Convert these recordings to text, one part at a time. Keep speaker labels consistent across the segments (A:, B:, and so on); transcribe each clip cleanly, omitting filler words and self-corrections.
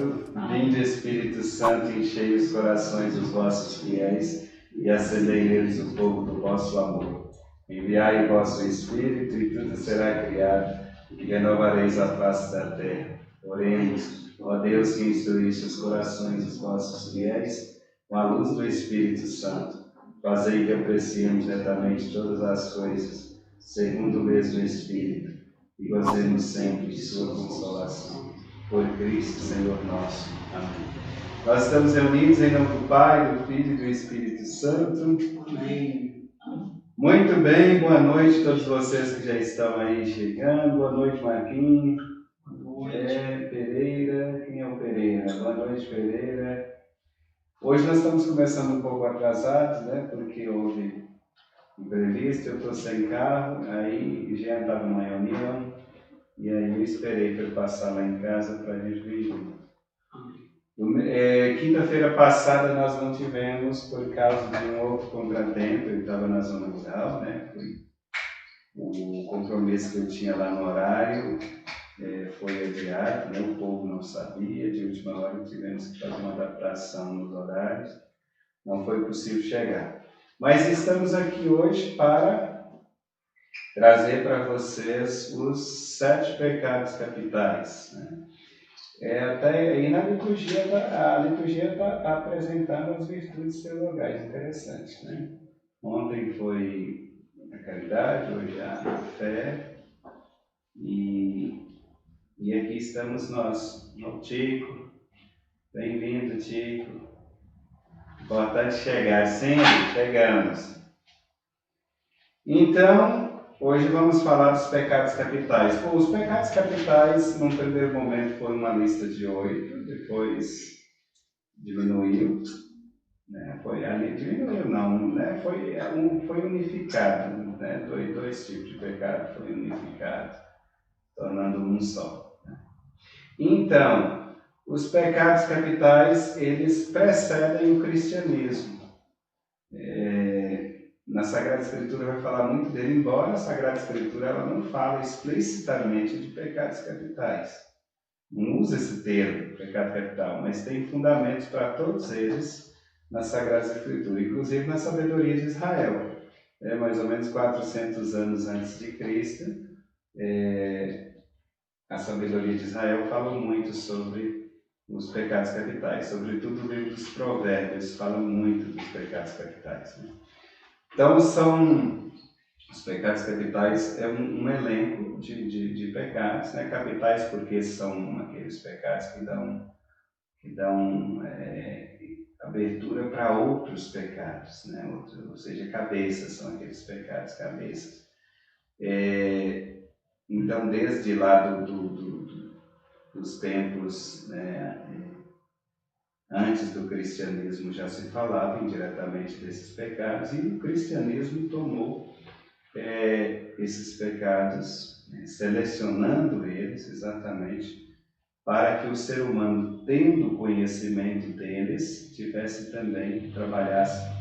A: Santo, vinde Espírito Santo, enchei os corações dos vossos fiéis e acendei neles o fogo do vosso amor. Enviai o vosso Espírito e tudo será criado, e renovareis a face da terra. Oremos, ó Deus, que instruíste os corações dos vossos fiéis com a luz do Espírito Santo. Fazei que apreciemos retamente todas as coisas, segundo o mesmo Espírito, e gozemos sempre de sua consolação. Por Cristo, Senhor nosso. Amém. Nós estamos reunidos em nome do Pai, do Filho e do Espírito Santo. Amém. Muito bem, boa noite a todos vocês que já estão aí chegando. Boa noite, Marquinhos. Boa noite. Pereira. Quem é o Pereira? Boa noite, Pereira. Hoje nós estamos começando um pouco atrasados, né? Porque houve imprevisto, eu estou sem carro, aí o Jean estava numa reunião, e aí eu esperei para ele passar lá em casa para a gente vir junto. Quinta-feira passada nós não tivemos por causa de um outro contratempo, ele estava na zona rural, né? O compromisso que eu tinha lá no horário foi adiado, né? O povo não sabia, de última hora tivemos que fazer uma adaptação nos horários, não foi possível chegar. Mas estamos aqui hoje para trazer para vocês os 7 pecados capitais, né? Até aí na liturgia, a liturgia está apresentando as virtudes teologais, interessante, né? Ontem foi a caridade, hoje a fé, e aqui estamos nós, o Tico. Bem-vindo, Tico. Importante chegar, sempre chegamos. Então, hoje vamos falar dos pecados capitais. Os pecados capitais, num primeiro momento, foi uma lista de 8, depois diminuiu, né? Diminuiu não, né? Foi unificado, né? Dois tipos de pecado foi unificado, tornando um só, né? Então, os pecados capitais, eles precedem o cristianismo. Na Sagrada Escritura vai falar muito dele, embora a Sagrada Escritura ela não fala explicitamente de pecados capitais. Não usa esse termo, pecado capital, mas tem fundamentos para todos eles na Sagrada Escritura, inclusive na sabedoria de Israel. Mais ou menos 400 anos antes de Cristo, a sabedoria de Israel falou muito sobre os pecados capitais, sobretudo o livro dos Provérbios fala muito dos pecados capitais, né? Então, os pecados capitais um elenco de pecados, né? Capitais porque são aqueles pecados que dão abertura para outros pecados, né? Ou seja, cabeças são aqueles pecados, cabeças. Então, desde lá dos tempos, né, antes do cristianismo já se falava indiretamente desses pecados, e o cristianismo tomou esses pecados, selecionando eles exatamente para que o ser humano, tendo conhecimento deles, tivesse também, trabalhasse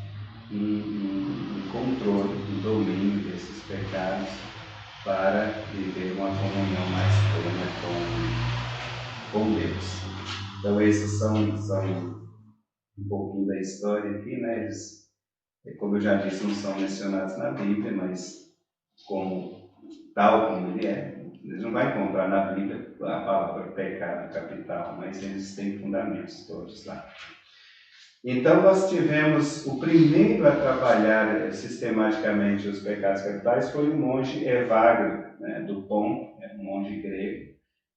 A: em controle, em domínio desses pecados, para viver uma comunhão mais plena com Deus. Então esses são um pouquinho da história aqui, né? Eles, como eu já disse, não são mencionados na Bíblia, mas tal como ele é. Eles não vai encontrar na Bíblia a palavra pecado capital, mas eles têm fundamentos todos lá. Então nós tivemos o primeiro a trabalhar sistematicamente os pecados capitais foi o monge Evagrio, né, do Ponto, um monge grego.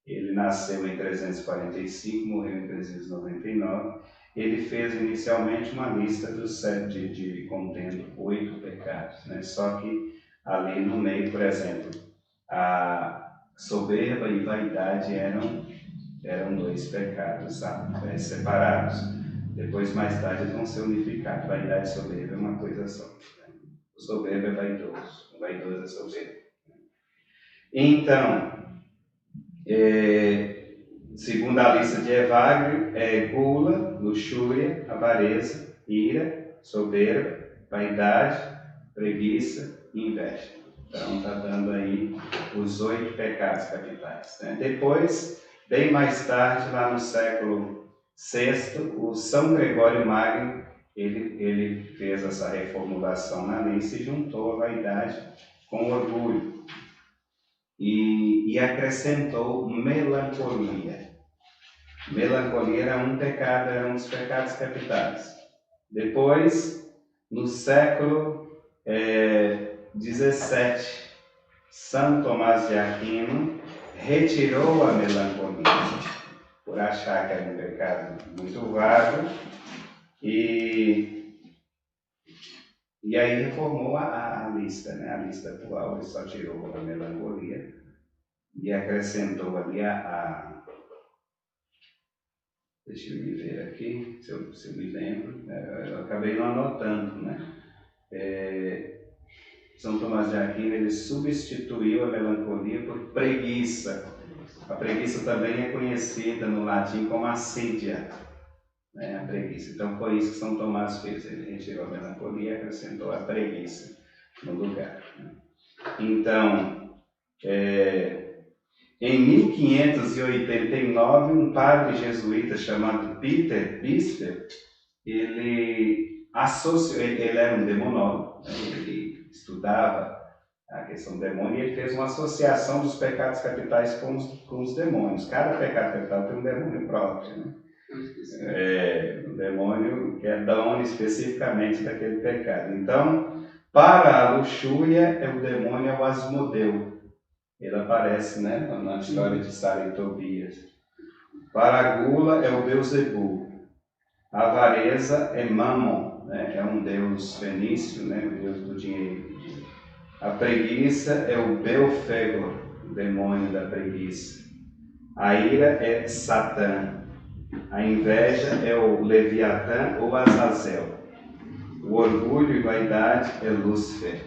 A: Ele nasceu em 345, morreu em 399. Ele fez inicialmente uma lista dos 7 contendo 8 pecados, né? Só que ali no meio, por exemplo, a soberba e vaidade eram 2 pecados separados. Depois, mais tarde, eles vão ser unificados. Vaidade e soberba é uma coisa só, né? O soberbo é vaidoso, o vaidoso é soberbo. Então, segundo a lista de Evagrio, gula, luxúria, avareza, ira, soberba, vaidade, preguiça e inveja. Então está dando aí os 8 pecados capitais, né? Depois Bem mais tarde, lá no século VI, o São Gregório Magno, ele fez essa reformulação na lei e se juntou à vaidade com orgulho e acrescentou melancolia. Melancolia era um pecado, era um dos pecados capitais. Depois, no século XVII, São Tomás de Aquino retirou a melancolia, por achar que era um pecado muito vago, e aí reformou a lista, né? A lista atual. Ele só tirou a melancolia e acrescentou ali deixa eu me ver aqui, se eu me lembro, eu acabei não anotando, né? São Tomás de Aquino, ele substituiu a melancolia por preguiça. A preguiça também é conhecida no latim como assídia, né? A preguiça. Então foi isso que São Tomás fez, ele retirou a melancolia e acrescentou a preguiça no lugar, né? Então, em 1589, um padre jesuíta chamado Peter Bisper, ele era um demonólogo, né? Ele estudava a questão do demônio e ele fez uma associação dos pecados capitais com os demônios. Cada pecado capital tem um demônio próprio, né? Um demônio que é dono especificamente daquele pecado. Então, para a luxúria, o demônio é o Asmodeu. Ele aparece, né, na história de Sara e Tobias. Para a gula é o Beuzebu. A avareza é Mammon, né, é um deus fenício, né, o deus do dinheiro. A preguiça é o Belfegor, o demônio da preguiça. A ira é Satã. A inveja é o Leviatã ou Azazel. O orgulho e vaidade é Lúcifer.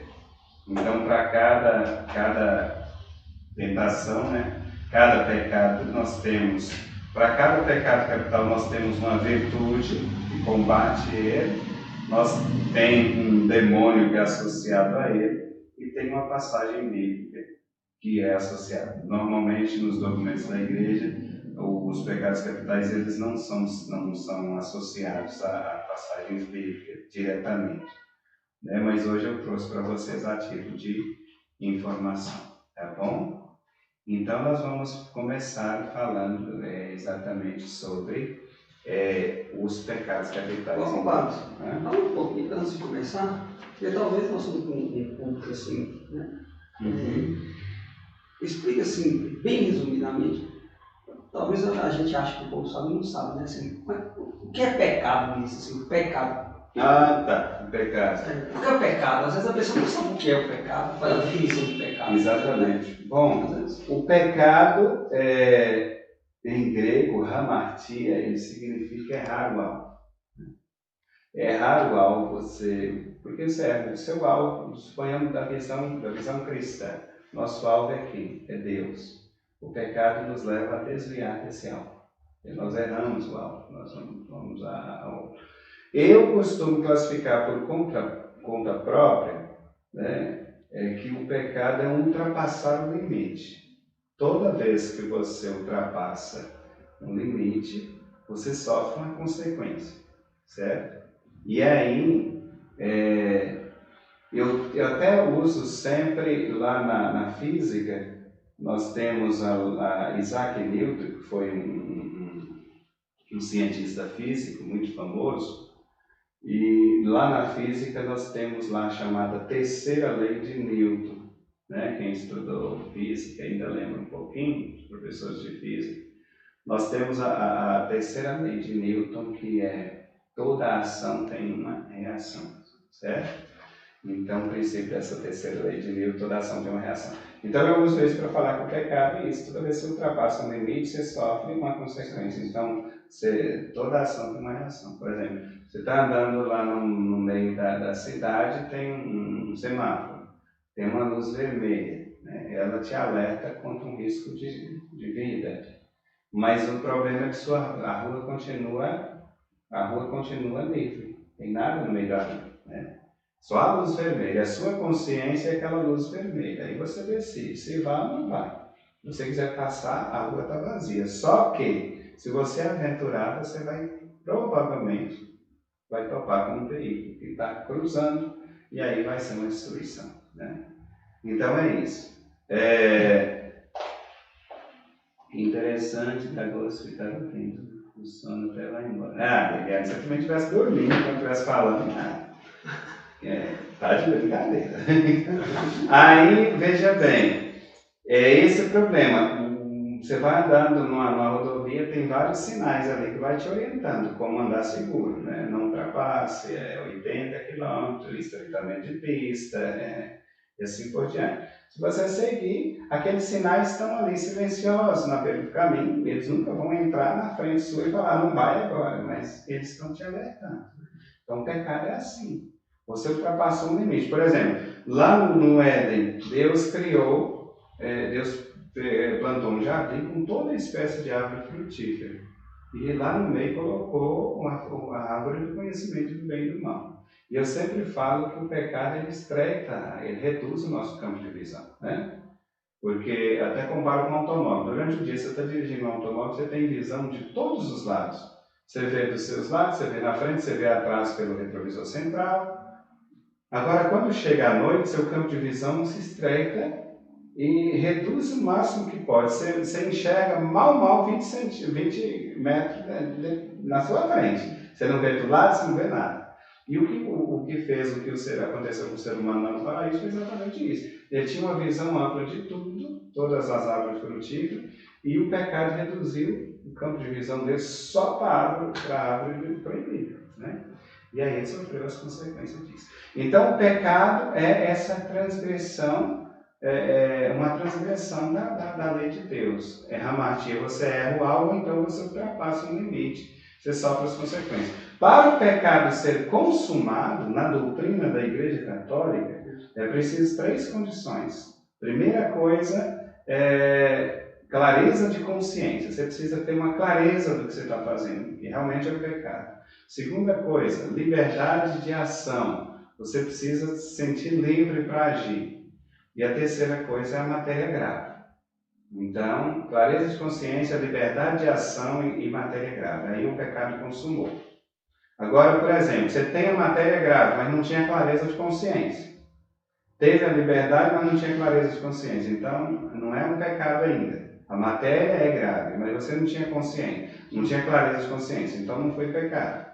A: Então, para cada tentação, né? Cada pecado para cada pecado capital nós temos uma virtude que combate ele, nós tem um demônio que é associado a ele e tem uma passagem bíblica que é associada. Normalmente nos documentos da igreja os pecados capitais eles não são associados a passagens bíblicas diretamente, né? Mas hoje eu trouxe para vocês a título de informação, tá bom? Então, nós vamos começar falando exatamente sobre os pecados capitais.
B: Bom, Pablo, fala um pouquinho antes de começar, porque talvez nós somos um público assim, né? Explica assim, bem resumidamente, talvez a gente ache que o povo sabe e não sabe, né? Assim, o que é pecado nisso? Assim, o pecado.
A: Ah, tá, o pecado.
B: O que é o pecado? Às vezes a pessoa não sabe o que é o pecado, qual é a definição de pecado.
A: Exatamente. Bom, o pecado, em grego, hamartia, ele significa errar o alvo. Errar o alvo, porque serve o seu alvo, suponhamos da visão cristã. Nosso alvo é quem? É Deus. O pecado nos leva a desviar desse alvo. E nós erramos o alvo, nós vamos ao... Eu costumo classificar por conta própria, né, que o pecado é ultrapassar o limite. Toda vez que você ultrapassa um limite, você sofre uma consequência, certo? E aí, eu até uso sempre lá na física, nós temos a Isaac Newton, que foi um cientista físico muito famoso, e lá na física nós temos lá a chamada terceira lei de Newton, né? Quem estudou física ainda lembra um pouquinho, os professores de física. Nós temos a terceira lei de Newton, que é toda ação tem uma reação, certo? Então, o princípio dessa terceira lei de Newton, toda ação tem uma reação. Então, eu uso isso para falar que o pecado é isso. Toda vez que você ultrapassa um limite, você sofre uma consequência. Então, toda ação tem uma reação. Por exemplo, você está andando lá no meio da cidade, tem um semáforo, tem uma luz vermelha, né? Ela te alerta contra um risco de vida. Mas o problema é que a rua continua livre. Tem nada no meio da rua, né? Só a luz vermelha. A sua consciência é aquela luz vermelha. Aí você decide se vai ou não vai. Se você quiser passar, a rua está vazia. Só que, se você aventurar, você vai, provavelmente, vai topar com um veículo que está cruzando, e aí vai ser uma destruição, né? Então é isso. Interessante que agosto ficava tendo o sono até lá embora. Guilherme, se eu também estivesse dormindo, quando estivesse falando, tá de brincadeira. Aí, veja bem, é esse o problema. Você vai andando numa rodovia, tem vários sinais ali que vai te orientando como andar seguro, né? Não ultrapasse, 80 km, estreitamento de pista, e assim por diante. Se você seguir, aqueles sinais estão ali silenciosos na beira do caminho, eles nunca vão entrar na frente sua e falar, não vai agora, mas eles estão te alertando. Então o pecado é assim. Você ultrapassou um limite. Por exemplo, lá no Éden, Deus criou, Deus plantou um jardim com toda espécie de árvore frutífera. E lá no meio colocou uma árvore do conhecimento do bem e do mal. E eu sempre falo que o pecado ele estreita, ele reduz o nosso campo de visão, né? Porque até comparo com um automóvel. Durante o dia você está dirigindo um automóvel, você tem visão de todos os lados. Você vê dos seus lados, você vê na frente, você vê atrás pelo retrovisor central. Agora, quando chega à noite, seu campo de visão se estreita e reduz o máximo que pode. Você enxerga mal 20 metros na sua frente. Você não vê do lado, você não vê nada. E o que fez, aconteceu com o ser humano lá no paraíso foi exatamente isso. Ele tinha uma visão ampla de tudo, todas as árvores frutíferas, e o pecado reduziu o campo de visão dele só para a árvore proibida, né? E aí ele sofreu as consequências disso. Então o pecado é essa transgressão, uma transgressão da lei de Deus. É hamatia, você erra o alvo, então você ultrapassa um limite, você sofre as consequências. Para o pecado ser consumado, na doutrina da Igreja Católica, é preciso 3 condições. Primeira coisa é clareza de consciência. Você precisa ter uma clareza do que você está fazendo, que realmente é o pecado. Segunda coisa, liberdade de ação. Você precisa se sentir livre para agir. E a terceira coisa é a matéria grave. Então, clareza de consciência, liberdade de ação e matéria grave. Aí o pecado consumou. Agora, por exemplo, você tem a matéria grave, mas não tinha clareza de consciência. Teve a liberdade, mas não tinha clareza de consciência. Então, não é um pecado ainda. A matéria é grave, mas você não tinha consciência, não tinha clareza de consciência. Então, não foi pecado.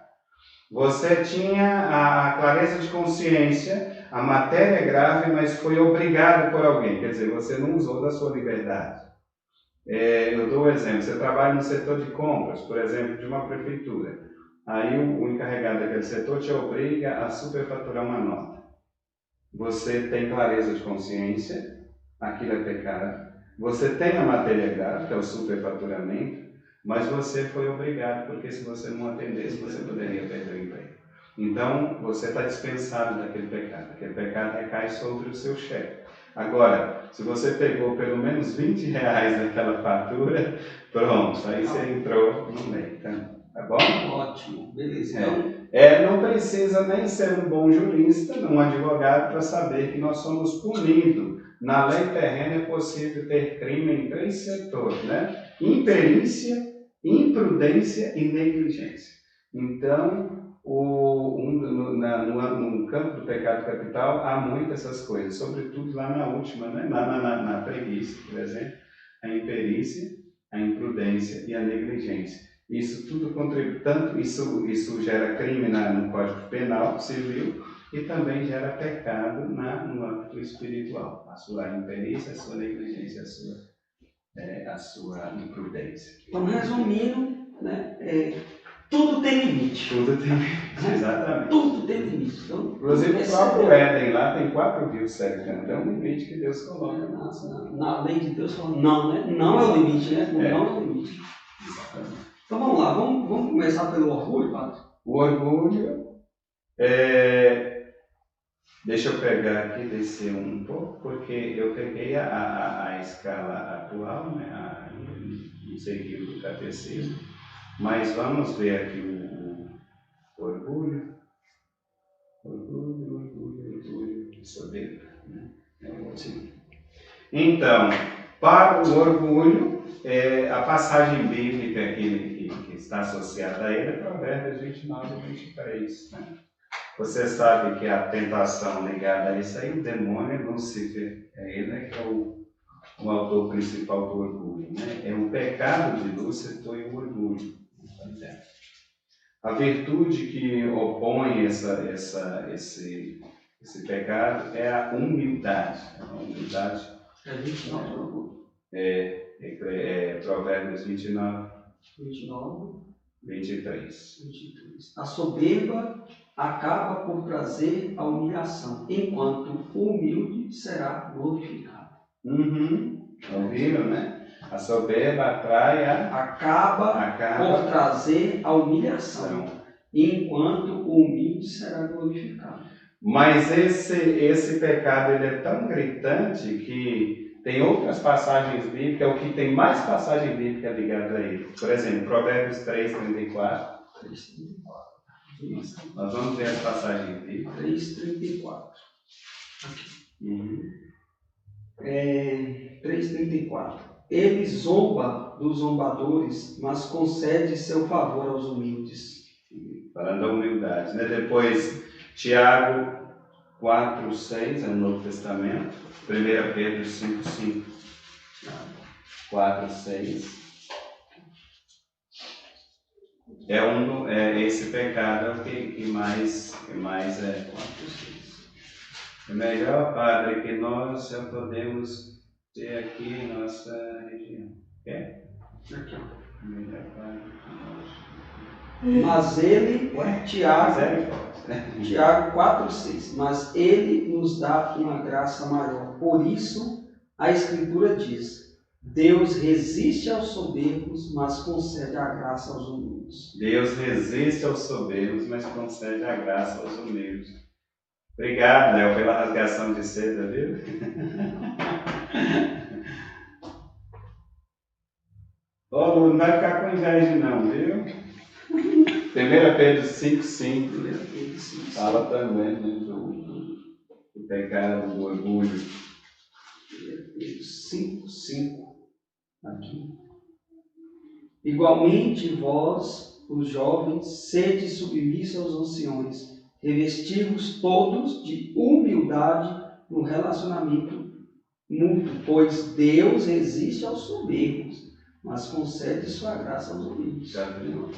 A: Você tinha a clareza de consciência, a matéria é grave, mas foi obrigado por alguém. Quer dizer, você não usou da sua liberdade. Eu dou um exemplo. Você trabalha no setor de compras, por exemplo, de uma prefeitura. Aí o encarregado daquele setor te obriga a superfaturar uma nota. Você tem clareza de consciência, aquilo é pecado. Você tem a matéria grave, que é o superfaturamento, mas você foi obrigado, porque se você não atendesse, você poderia perder o emprego. Então, você está dispensado daquele pecado. Aquele pecado recai sobre o seu chefe. Agora, se você pegou pelo menos R$ 20 daquela fatura, pronto, aí você entrou no meio. Tá bom?
B: Ótimo, beleza.
A: Não precisa nem ser um bom jurista, um advogado, para saber que nós somos punidos. Na lei terrena é possível ter crime em 3 setores, né? Imperícia, imprudência e negligência. Então, no campo do pecado capital, há muitas essas coisas, sobretudo lá na última, né? Na preguiça, por exemplo, a imperícia, a imprudência e a negligência. Isso tudo contribui, tanto isso gera crime no Código Penal Civil e também gera pecado no âmbito espiritual. A sua imperícia, a sua negligência, a sua imprudência.
B: Então, resumindo, né, tudo tem limite.
A: Tudo tem limite, exatamente.
B: Tudo tem limite. Então,
A: inclusive o próprio Éden lá tem 4 rios cercando. É um limite que Deus coloca.
B: Na lei de Deus fala não, né? Não é o limite, né? Não é o limite.
A: Exatamente.
B: Então vamos lá, vamos começar pelo orgulho, padre?
A: O orgulho, deixa eu pegar aqui, descer um pouco, porque eu peguei a escala atual, né, não sei o do catecismo, mas vamos ver aqui o orgulho. Orgulho, soberba, né? É o último. Então, Para o orgulho, a passagem bíblica que está associada a ele é Provérbios 29 e 23. Né? Você sabe que a tentação ligada a isso aí, o demônio é Lúcifer. É ele que é o autor principal do orgulho. Né? É o pecado de Lúcifer e o orgulho. A virtude que opõe esse pecado é a humildade. A humildade
B: É 29 do orgulho.
A: Provérbios 29,
B: 29,
A: 23.
B: 23. A soberba acaba por trazer a humilhação, enquanto o humilde será glorificado.
A: Ouviram, né? A soberba atrai
B: Acaba por trazer a humilhação, enquanto o humilde será glorificado.
A: Mas esse pecado ele é tão gritante que tem outras passagens bíblicas, o que tem mais passagem bíblica ligada a ele. Por exemplo, Provérbios 3:34.
B: 3:34.
A: Isso. Nós vamos ver as passagens bíblicas.
B: 3:34. Aqui. 3:34. Ele zomba dos zombadores, mas concede seu favor aos humildes.
A: Falando da humildade, né? Depois, Tiago 4:6, é no Novo Testamento. 1 Pedro 5:5. 4:6. Esse pecado que mais é.
B: 4:6.
A: É melhor, Padre, que nós já podemos ter aqui em nossa região. Quer?
B: Aqui.
A: Melhor, Padre, que nós...
B: Mas ele, Tiago 4:6, mas ele nos dá uma graça maior. Por isso, a Escritura diz: Deus resiste aos soberbos, mas concede a graça aos humildes.
A: Deus resiste aos soberbos, mas concede a graça aos humildes. Obrigado, Léo, pela rasgação de seda, viu? Ô, Lu, não vai ficar com inveja não, viu? 1 Pedro 5:5 fala também, né, do pecado, do orgulho.
B: 1 Pedro 5:5 aqui. Igualmente vós, os jovens, sede submissos aos anciões, revestivos todos de humildade no relacionamento mútuo, pois Deus resiste aos soberbos, mas concede sua graça aos humildes.
A: Já viu?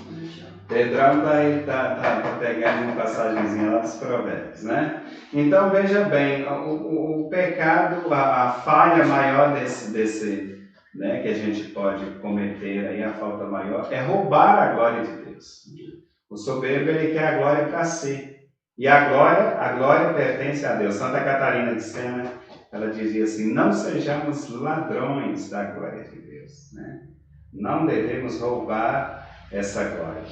A: Pedrão tá pegando uma passagenzinha lá dos Provérbios, né? Então veja bem, o pecado, a falha maior desse né, que a gente pode cometer aí, a falta maior, é roubar a glória de Deus. O soberbo, ele quer a glória para si. E a glória pertence a Deus. Santa Catarina de Sena, ela dizia assim: não sejamos ladrões da glória de Deus, né? Não devemos roubar essa glória.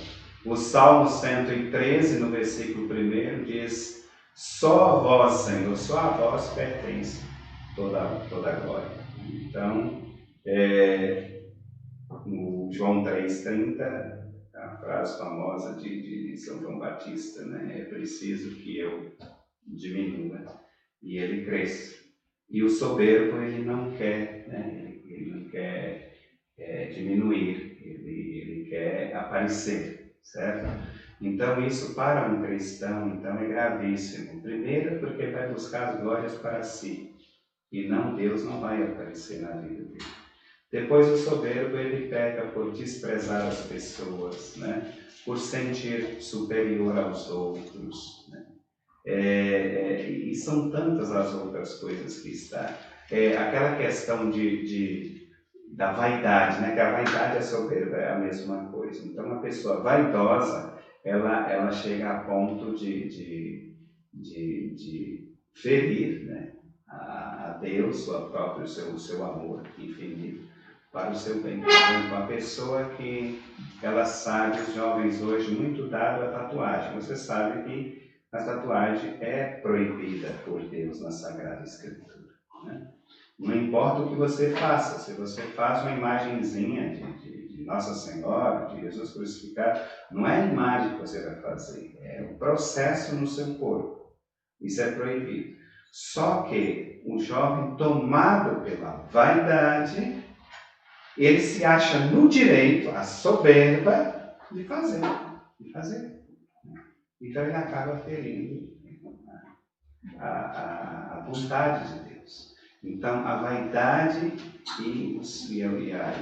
A: O Salmo 113, no versículo 1, diz: só a vós, Senhor, só a vós pertence toda a glória. Então, no João 3,30, a frase famosa de São João Batista, né? É preciso que eu diminua e ele cresça. E o soberbo, ele não quer, né? Ele não quer diminuir, ele quer aparecer, certo? Então isso para um cristão então é gravíssimo. Primeiro porque vai buscar as glórias para si, e não, Deus não vai aparecer na vida dele. Depois o soberbo, ele peca por desprezar as pessoas, né? Por sentir superior aos outros, né? E são tantas as outras coisas que está. Aquela questão da vaidade, né? Que a vaidade e a soberba é a mesma coisa. Então, uma pessoa vaidosa, ela chega a ponto de ferir, né? A Deus, o seu amor infinito, para o seu bem. Então, a pessoa que ela sabe, os jovens hoje, muito dado à tatuagem. Você sabe que a tatuagem é proibida por Deus na Sagrada Escritura, né? Não importa o que você faça, se você faz uma imagenzinha de Nossa Senhora, de Jesus crucificado, não é a imagem que você vai fazer, é o processo no seu corpo. Isso é proibido. Só que o jovem tomado pela vaidade, ele se acha no direito, a soberba, de fazer. Então ele acaba ferindo a vontade de Deus. Então a vaidade e a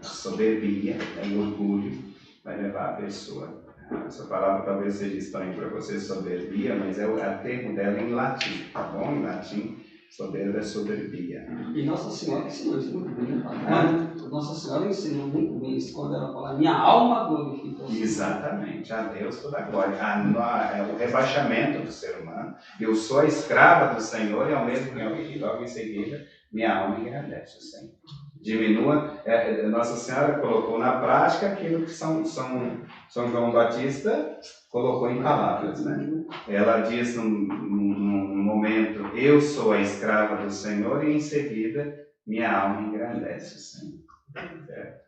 A: soberbia, o orgulho, vai levar a pessoa. Essa palavra talvez seja estranha para você, soberbia, mas é o termo dela em latim, tá bom? Em latim, soberba é soberbia.
B: E Nossa Senhora ensinou isso muito bem, né? Nossa Senhora ensinou muito bem isso quando ela fala: minha alma glorifica o Senhor.
A: Exatamente, a Deus toda a glória. O rebaixamento do ser humano. Eu sou a escrava do Senhor e ao mesmo tempo, e logo em seguida, minha alma engrandece o Senhor. Diminua. Nossa Senhora colocou na prática aquilo que São João Batista colocou em palavras, né? Ela diz num momento: eu sou a escrava do Senhor, e em seguida minha alma engrandece o Senhor. Certo?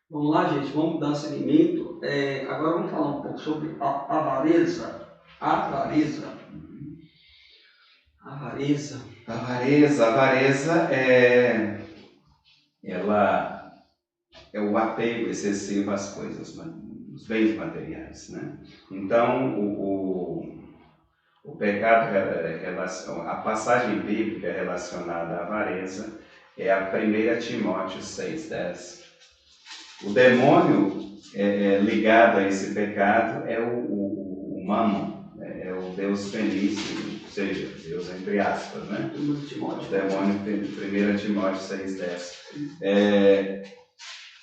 B: Vamos lá, gente, vamos dar seguimento. Agora vamos falar um pouco sobre a avareza. Avareza
A: é o apego excessivo às coisas, os bens materiais, né? Então, o pecado, a passagem bíblica relacionada à avareza é a 1 Timóteo 6,10. O demônio ligado a esse pecado é o Mammon, é o Deus fenício, ou seja, Deus entre aspas, né? O demônio, 1 Timóteo 6,10.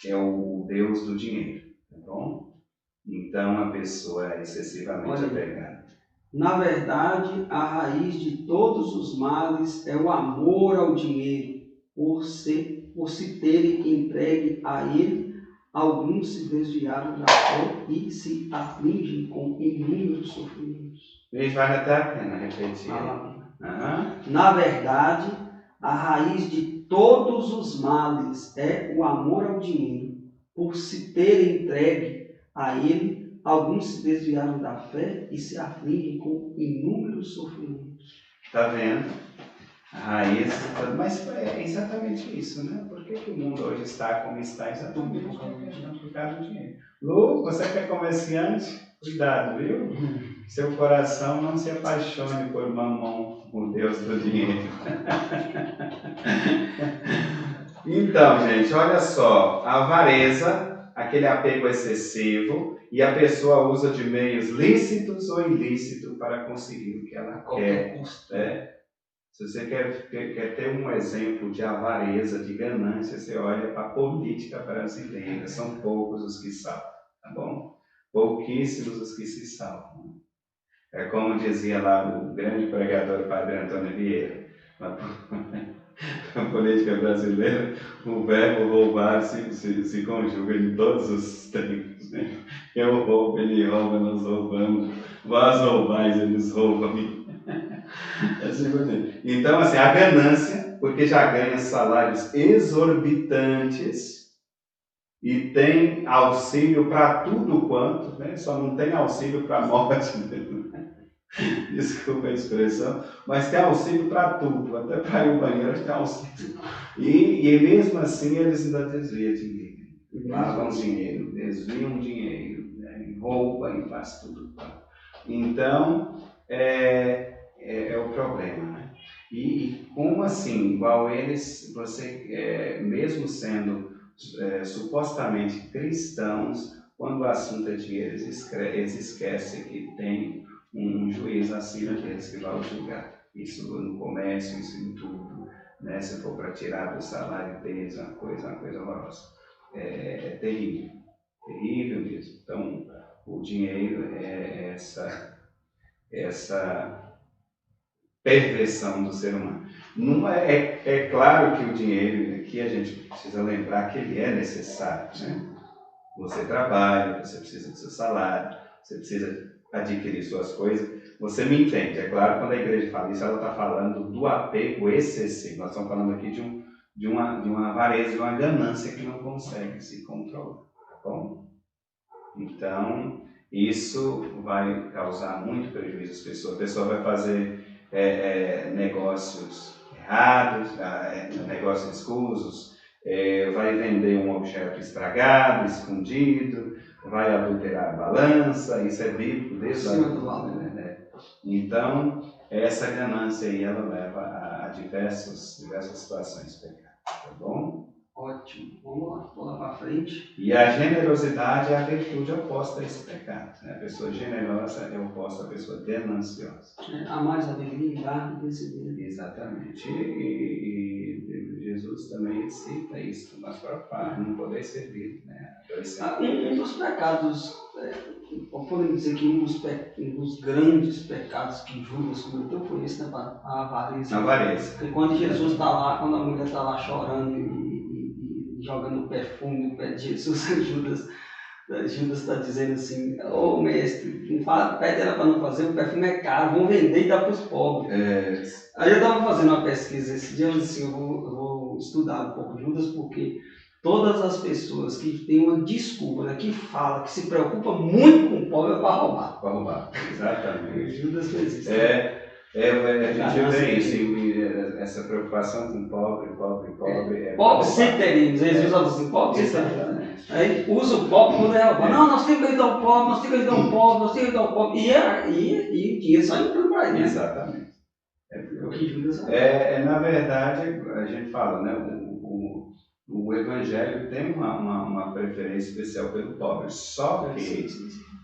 A: É o Deus do dinheiro, tá bom? Então a pessoa é excessivamente apegada.
B: Na verdade, a raiz de todos os males é o amor ao dinheiro, por se terem entregue a ele. Alguns se desviaram da fé e se afligem com inúmeros sofrimentos.
A: E vale até a pena repetir.
B: Na verdade, a raiz de todos os males é o amor ao dinheiro. Por se terem entregue a ele, alguns se desviaram da fé e se afligem com inúmeros sofrimentos.
A: Está vendo? A raiz, mas é exatamente isso, né? Por que o mundo hoje está como está? Exatamente por causa do dinheiro. Lu, você que é comerciante, cuidado, viu? Seu coração não se apaixone por Mamon, o Deus do dinheiro. Então, gente, olha só, a avareza, aquele apego excessivo, e a pessoa usa de meios lícitos ou ilícitos para conseguir o que ela quer. Se você quer ter um exemplo de avareza, de ganância, você olha para a política brasileira. São poucos os que salvam, tá bom? Pouquíssimos os que se salvam. É como dizia lá o grande pregador Padre Antônio Vieira, na política brasileira, o verbo roubar se conjuga em todos os tempos. Né? Eu roubo, ele rouba, nós roubamos. Vós roubais, eles roubam. Então, assim, a ganância, porque já ganha salários exorbitantes e tem auxílio para tudo quanto, né? Só não tem auxílio para a morte, né? Desculpa a expressão, mas tem auxílio para tudo, até para ir ao banheiro tem auxílio. E mesmo assim eles ainda desviam dinheiro, lavam dinheiro, desviam dinheiro, né? Roubam e faz tudo. Então, é o problema, né? E como assim, igual eles, você, mesmo sendo supostamente cristãos, quando o assunto é dinheiro, eles esquecem que tem um juiz acima deles que vai julgar. Isso no comércio, isso em tudo, né? Se for para tirar do salário deles, uma coisa horrorosa. É terrível, terrível mesmo. Então, o dinheiro é essa perversão do ser humano. Não é claro que o dinheiro, aqui a gente precisa lembrar que ele é necessário, né? Você trabalha, você precisa do seu salário, você precisa adquirir suas coisas. Você me entende? É claro, quando a igreja fala isso, ela está falando do apego excessivo. Nós estamos falando aqui de uma avareza, de uma ganância que não consegue se controlar. Tá bom? Então, isso vai causar muito prejuízo às pessoas. A pessoa vai fazer negócios errados, negócios escusos, vai vender um objeto estragado, escondido, vai adulterar a balança, isso é bíblico desde
B: Acima do valor.
A: Então, essa ganância aí, ela leva a diversas situações de pecado, tá bom?
B: Ótimo. Vamos lá, vou lá para frente.
A: E a generosidade é a virtude oposta a esse pecado, né? A pessoa generosa é oposta à pessoa gananciosa.
B: Há mais alegria em dar do que receber.
A: Exatamente. E Jesus também cita isso, mas para não poder servir, né?
B: Um dos pecados, podemos dizer que um dos grandes pecados que Judas cometeu foi esse, né? A avareza.
A: A avareza.
B: Porque quando Jesus está lá, quando a mulher está lá chorando e jogando perfume no pé de Jesus, Judas está dizendo assim: ô mestre, pede ela para não fazer, o perfume é caro, vão vender e dar para os pobres. Aí eu estava fazendo uma pesquisa esse dia, eu disse assim: eu vou estudar um pouco Judas, porque todas as pessoas que têm uma desculpa, né, que fala, que se preocupa muito com o pobre é para roubar.
A: Para roubar, exatamente.
B: Judas fez isso.
A: A gente vê isso, essa preocupação com pobre.
B: Pobre sempre teremos, Jesus fala assim: pobre sempre teremos. Aí usa o pobre quando é roubar. Não, nós temos que ajudar o pobre, nós temos que ajudar o pobre, nós temos que ajudar o pobre. E o dinheiro só entrando para ele.
A: Exatamente.
B: O que Judas
A: na verdade, a gente fala, né? O Evangelho tem uma preferência especial pelo pobre, só que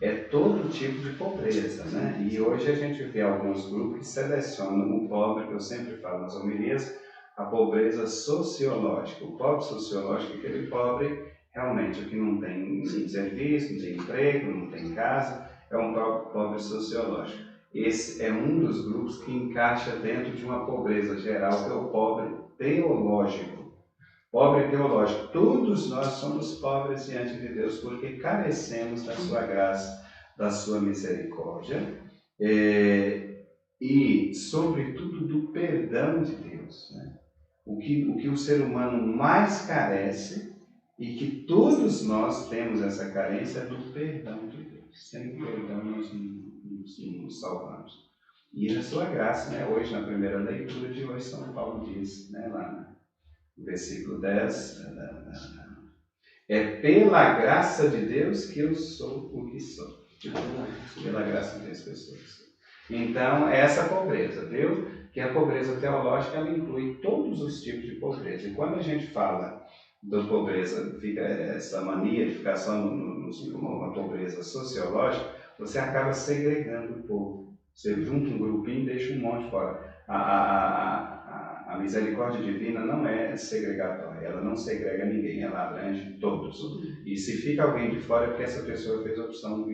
A: é todo tipo de pobreza, né? E hoje a gente vê alguns grupos que selecionam o pobre, que eu sempre falo nas homilias, a pobreza sociológica. O pobre sociológico é aquele pobre realmente que não tem serviço, não tem emprego, não tem casa, é um pobre sociológico. Esse é um dos grupos que encaixa dentro de uma pobreza geral, que é o pobre teológico. Pobre teológico. Todos nós somos pobres diante de Deus porque carecemos da sua graça, da sua misericórdia e, sobretudo, do perdão de Deus, né? O que o ser humano mais carece e que todos nós temos essa carência é do perdão de Deus. Sem perdão nós não nos salvamos. E a sua graça, né? Hoje, na primeira leitura de hoje, São Paulo diz, né, lá no versículo 10, é pela graça de Deus que eu sou o que sou. Pela graça de Deus que eu sou o que sou. Então, essa pobreza, viu? Que a pobreza teológica, ela inclui todos os tipos de pobreza. E quando a gente fala da pobreza, fica essa mania de ficar só numa pobreza sociológica, você acaba segregando o povo. Você junta um grupinho e deixa um monte fora. A misericórdia divina não é segregatória, ela não segrega ninguém, ela abrange todos. E se fica alguém de fora é porque essa pessoa fez a opção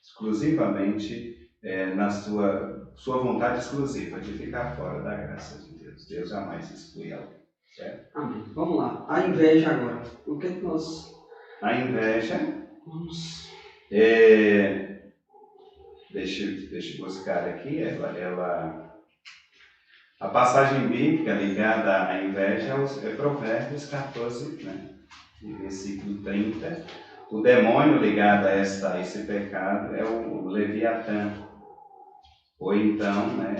A: exclusivamente na sua vontade exclusiva de ficar fora da graça de Deus. Deus jamais exclui ela. Certo?
B: Amém. Vamos lá. A inveja agora. O que é que nós...
A: A inveja...
B: Vamos...
A: Deixa eu buscar aqui. A passagem bíblica ligada à inveja é Provérbios 14, né? Versículo 30. O demônio ligado a esse pecado é o Leviatã. Ou então, né,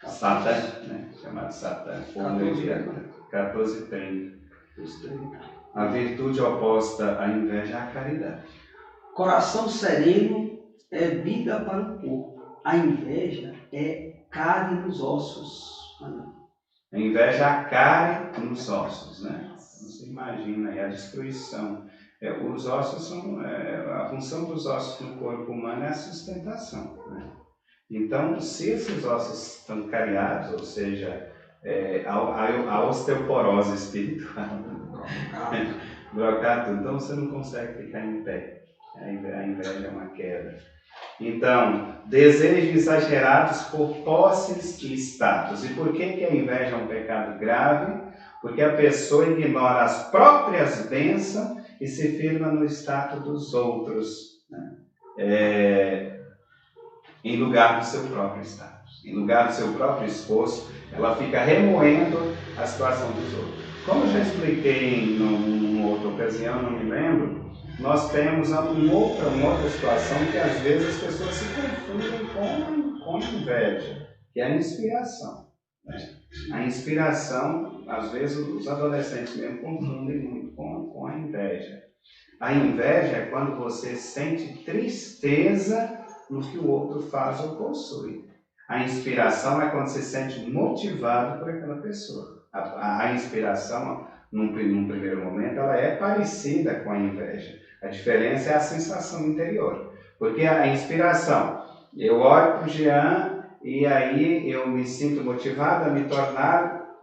A: o Satã, né, chamado Satã, ou Leviatã. 14:30. A virtude oposta à inveja é a caridade.
B: Coração sereno é vida para o corpo. A inveja é carne nos ossos.
A: A inveja é a carne nos ossos, né? Você imagina aí a destruição. Os ossos são... a função dos ossos no corpo humano é a sustentação, né? Então, se esses ossos estão cariados, ou seja, a osteoporose espiritual, brocado, então você não consegue ficar em pé. A inveja é uma queda. Então, desejos exagerados por posses e status. E por que a inveja é um pecado grave? Porque a pessoa ignora as próprias bênçãos e se firma no status dos outros, né? Em lugar do seu próprio status. Em lugar do seu próprio esforço, ela fica remoendo a situação dos outros. Como eu já expliquei em uma outra ocasião, não me lembro, nós temos uma outra situação que às vezes as pessoas se confundem com inveja, que é a inspiração. Né? A inspiração, às vezes os adolescentes mesmo confundem muito com a inveja. A inveja é quando você sente tristeza no que o outro faz ou possui. A inspiração é quando você se sente motivado por aquela pessoa. A inspiração, num primeiro momento, ela é parecida com a inveja. A diferença é a sensação interior. Porque a inspiração, eu olho para o Jean e aí eu me sinto motivado a me tornar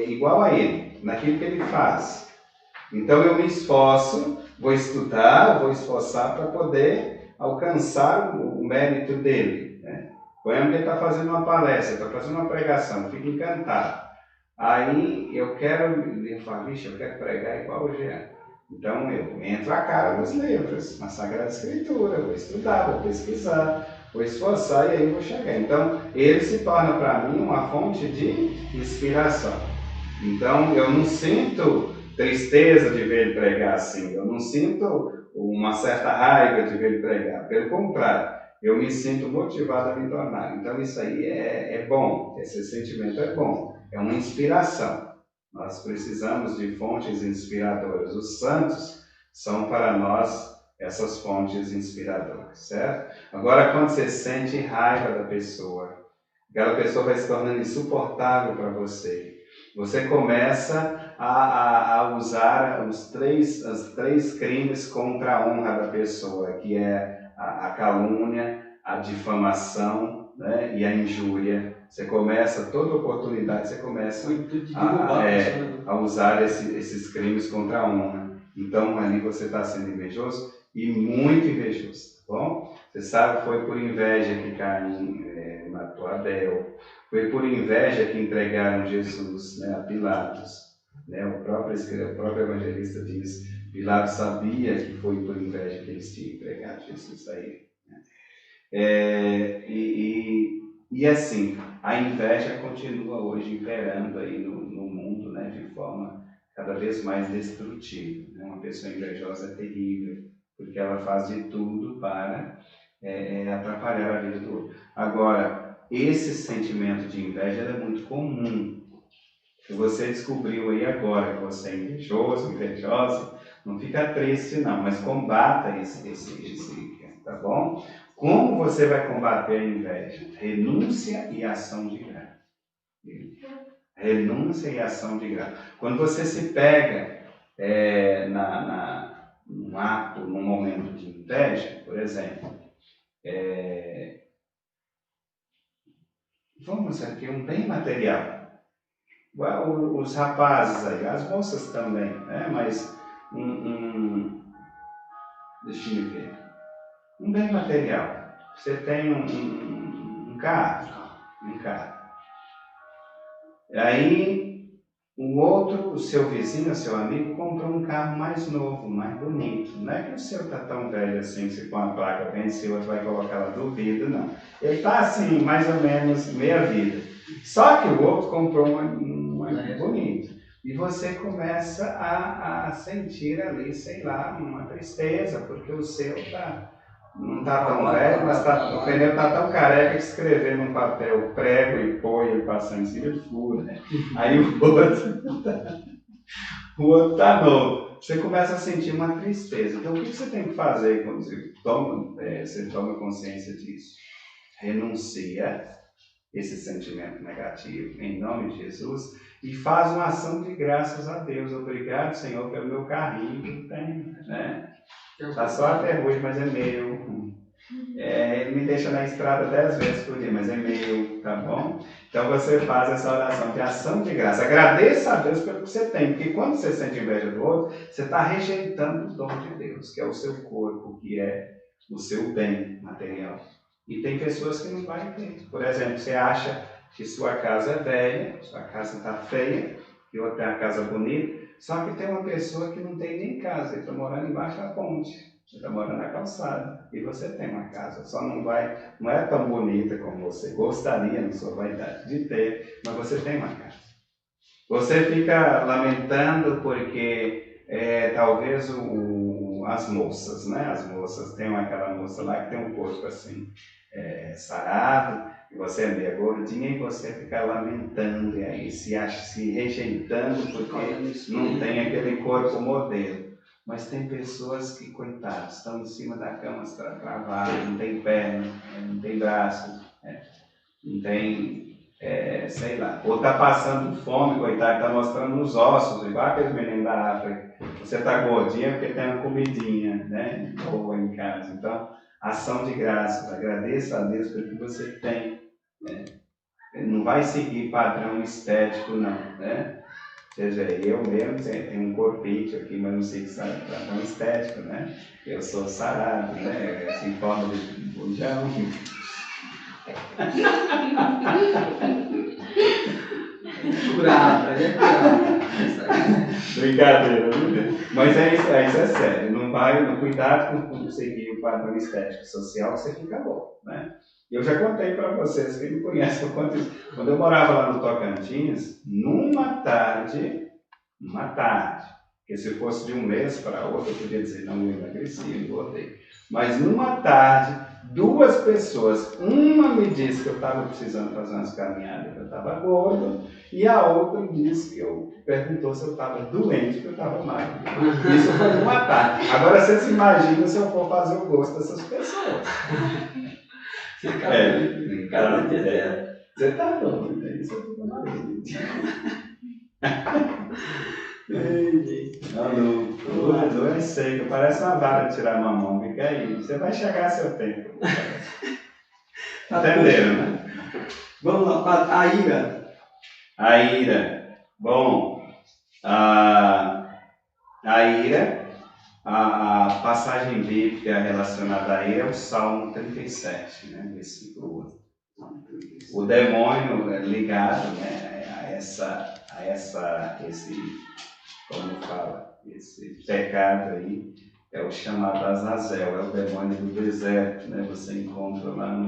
A: igual a ele, naquilo que ele faz. Então eu me esforço, vou estudar, vou esforçar para poder alcançar o mérito dele. Né? Por exemplo, ele está fazendo uma palestra, está fazendo uma pregação, fico encantado. Aí eu falo, vixe, eu quero pregar igual o Jean. Então eu entro a cara nos livros, na Sagrada Escritura, vou estudar, vou pesquisar, vou esforçar e aí vou chegar. Então ele se torna para mim uma fonte de inspiração. Então eu não sinto tristeza de ver ele pregar assim, eu não sinto uma certa raiva de ver ele pregar, pelo contrário, eu me sinto motivado a me tornar. Então isso aí é bom, esse sentimento é bom, é uma inspiração. Nós precisamos de fontes inspiradoras. Os santos são para nós essas fontes inspiradoras, certo? Agora, quando você sente raiva da pessoa, aquela pessoa vai se tornando insuportável para você, você começa a usar os três crimes contra a honra da pessoa, que é a calúnia, a difamação, né, e a injúria. Você começa, toda oportunidade, você começa a usar esses crimes contra a honra. Então, ali você está sendo invejoso e muito invejoso, tá bom? Você sabe, foi por inveja que Caim matou Abel. Foi por inveja que entregaram Jesus, né, a Pilatos. Né? O próprio evangelista diz, Pilatos sabia que foi por inveja que eles tinham entregado Jesus a ele. Né? E assim, a inveja continua hoje imperando aí no mundo, né, de forma cada vez mais destrutiva. Né? Uma pessoa invejosa é terrível, porque ela faz de tudo para atrapalhar a vida do outro. Agora, esse sentimento de inveja é muito comum. Se você descobriu aí agora que você é invejoso, invejosa, não fica triste não, mas combata esse, tá bom? Como você vai combater a inveja? Renúncia e ação de graça. Renúncia e ação de graça. Quando você se pega num ato, num momento de inveja, por exemplo, vamos aqui, um bem material. Os rapazes aí, as moças também, né? Mas deixa eu ver. Um bem material. Você tem um carro. Aí o seu vizinho, o seu amigo, comprou um carro mais novo, mais bonito. Não é que o seu está tão velho assim, que se põe a placa vence, o outro vai colocar lá do vidro, não. Ele está assim, mais ou menos meia vida. Só que o outro comprou uma bonita. E você começa a sentir ali, sei lá, uma tristeza, porque o seu não está tão velho, mas o pneu está tão careca que escrever num papel prego e põe e passar em cima de fura. Né? Aí o outro está novo. Você começa a sentir uma tristeza. Então, o que você tem que fazer quando você toma consciência disso? Renuncia esse sentimento negativo, em nome de Jesus, e faz uma ação de graças a Deus. Obrigado, Senhor, pelo meu carrinho que eu tenho, né? Está só até hoje, mas é meu. Ele me deixa na estrada 10 vezes por dia, mas é meu, tá bom? Então você faz essa oração de ação de graça. Agradeça a Deus pelo que você tem, porque quando você sente inveja do outro, você está rejeitando o dom de Deus, que é o seu corpo, que é o seu bem material. E tem pessoas que não vai ter. Por exemplo, você acha que sua casa é velha, sua casa está feia, e outra tem a casa bonita, só que tem uma pessoa que não tem nem casa, ele está morando embaixo da ponte, você está morando na calçada, e você tem uma casa, só não é tão bonita como você gostaria, na sua vaidade, de ter, mas você tem uma casa. Você fica lamentando porque talvez o as moças, né? As moças, tem aquela moça lá que tem um corpo assim, sarado, e você é meio gordinha e você fica lamentando e aí se rejeitando porque não tem aquele corpo modelo. Mas tem pessoas que, coitados, estão em cima da cama travadas, não tem perna, não tem braço, não tem, sei lá. Ou está passando fome, coitado, está mostrando os ossos, igual aquele menino da África. Você está gordinha porque tem uma comidinha, né? Boa em casa. Então, ação de graças, agradeça a Deus pelo que você tem. Né? Não vai seguir padrão estético, não, né? Ou seja, eu mesmo tenho um corpite aqui, mas não sei se é padrão estético, né? Eu sou sarado, né? Em forma de bujão.
B: Curada,
A: Brincadeira, viu? Mas isso é sério. Não vai, cuidado com seguir o padrão estético social, que você fica bom, né? Eu já contei para vocês, quem me conhece, eu conto isso. Quando eu morava lá no Tocantins, numa tarde, porque se fosse de um mês para outro, eu podia dizer, não, eu emagreci, eu engordei. Mas numa tarde, duas pessoas, uma me disse que eu estava precisando fazer umas caminhadas, que eu estava gordo, e a outra me disse perguntou se eu estava doente, que eu estava magro. Isso foi numa tarde. Agora vocês imaginam se eu for fazer o gosto dessas pessoas. Você tá doido, né? Isso eu fico maluco. Não, é seco, parece uma vara de tirar mamão, fica aí. Você vai chegar a seu tempo. Entenderam, né?
B: Vamos lá, a ira.
A: A ira. Bom, a ira, a passagem bíblica relacionada à ira é o Salmo 37, né? Versículo 1. O demônio ligado, né, esse pecado aí, é o chamado Azazel, é o demônio do deserto, né? Você encontra lá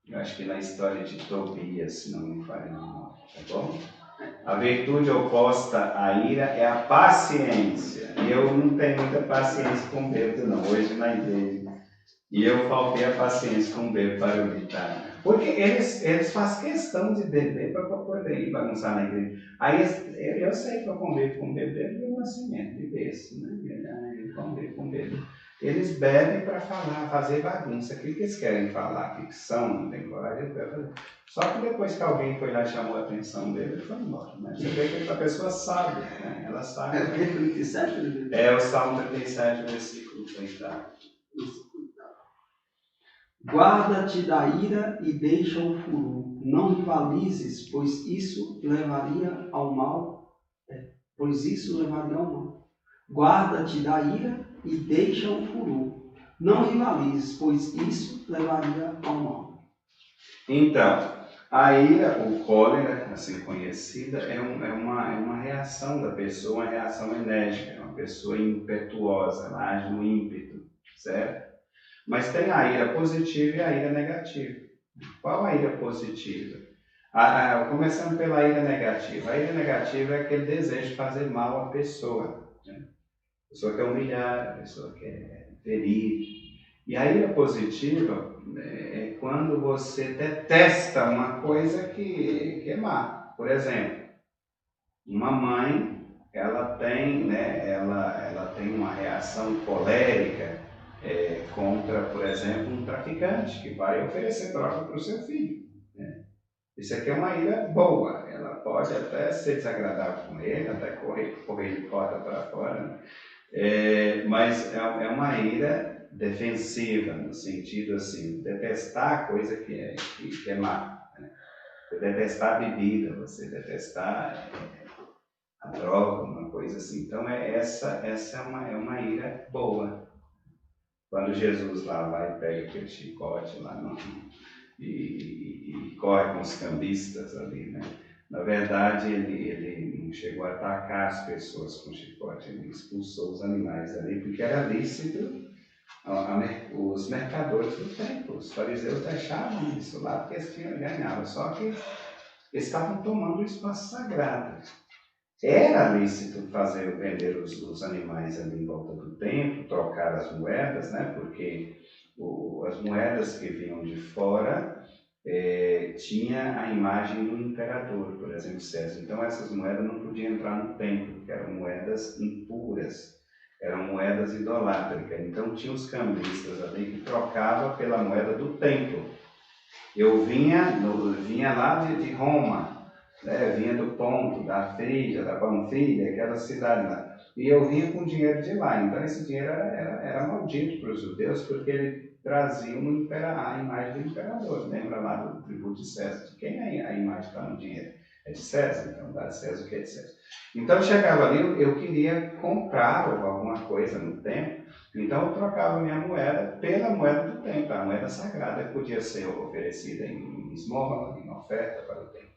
A: eu acho que na história de Tobias, se não me falha a memória, tá bom? A virtude oposta à ira é a paciência. E eu não tenho muita paciência com bêbado, não, hoje na igreja. E eu faltei a paciência com o bêbado para evitar. Porque eles fazem questão de beber para poder ir bagunçar na igreja. Aí eu sei que eu convivo com bebê do nascimento, de berço, né? Eu convivo com bebê. Eles bebem para fazer bagunça. O que eles querem falar? Que são, não tem coragem de fazer. Só que depois que alguém foi lá e chamou a atenção dele, ele foi embora. Né? Você vê que essa pessoa sabe, né? Ela sabe. É o Salmo 37, versículo 30.
B: Guarda-te da ira e deixa o furor. Não rivalizes, pois isso levaria ao mal. Guarda-te da ira e deixa o furor. Não rivalizes, pois isso levaria ao mal.
A: Então, a ira, ou cólera, assim conhecida, é uma reação da pessoa, uma reação enérgica, é uma pessoa impetuosa, ela age no ímpeto, certo? Mas tem a ira positiva e a ira negativa. Qual a ira positiva? Começando pela ira negativa. A ira negativa é aquele desejo de fazer mal à pessoa. Né? A pessoa quer humilhar, a pessoa quer ferir. E a ira positiva é quando você detesta uma coisa que é má. Por exemplo, uma mãe, ela tem uma reação colérica contra, por exemplo, um traficante que vai oferecer droga para o seu filho. Né? Isso aqui é uma ira boa, ela pode até ser desagradável com ele, até correr de porta para fora, né? Mas é uma ira defensiva, no sentido assim, detestar a coisa que é má. Né? Você detestar a bebida, você detestar a droga, uma coisa assim. Então essa é uma ira boa. Quando Jesus lá vai e pega aquele chicote lá e corre com os cambistas ali, né? Na verdade, ele não chegou a atacar as pessoas com chicote, ele expulsou os animais ali, porque era lícito os mercadores do templo. Os fariseus deixavam isso lá porque eles ganhavam, só que eles estavam tomando o espaço sagrado. Era lícito vender os animais ali em volta do templo, trocar as moedas, né? Porque as moedas que vinham de fora tinha a imagem do imperador, por exemplo, César. Então essas moedas não podiam entrar no templo, porque eram moedas impuras, eram moedas idolátricas. Então tinha os cambistas ali que trocavam pela moeda do templo. Eu vinha lá de Roma, né? Vinha do Ponto, da Frígia, da Panfilha, aquela cidade lá. E eu vinha com dinheiro de lá. Então esse dinheiro era maldito para os judeus, porque ele trazia a imagem do imperador. Lembra lá do tributo de César? De quem é a imagem que está no dinheiro? É de César, então dá a César o que é de César. Então eu chegava ali, eu queria comprar alguma coisa no templo, então eu trocava minha moeda pela moeda do templo, a moeda sagrada que podia ser oferecida em esmola, em oferta para o templo.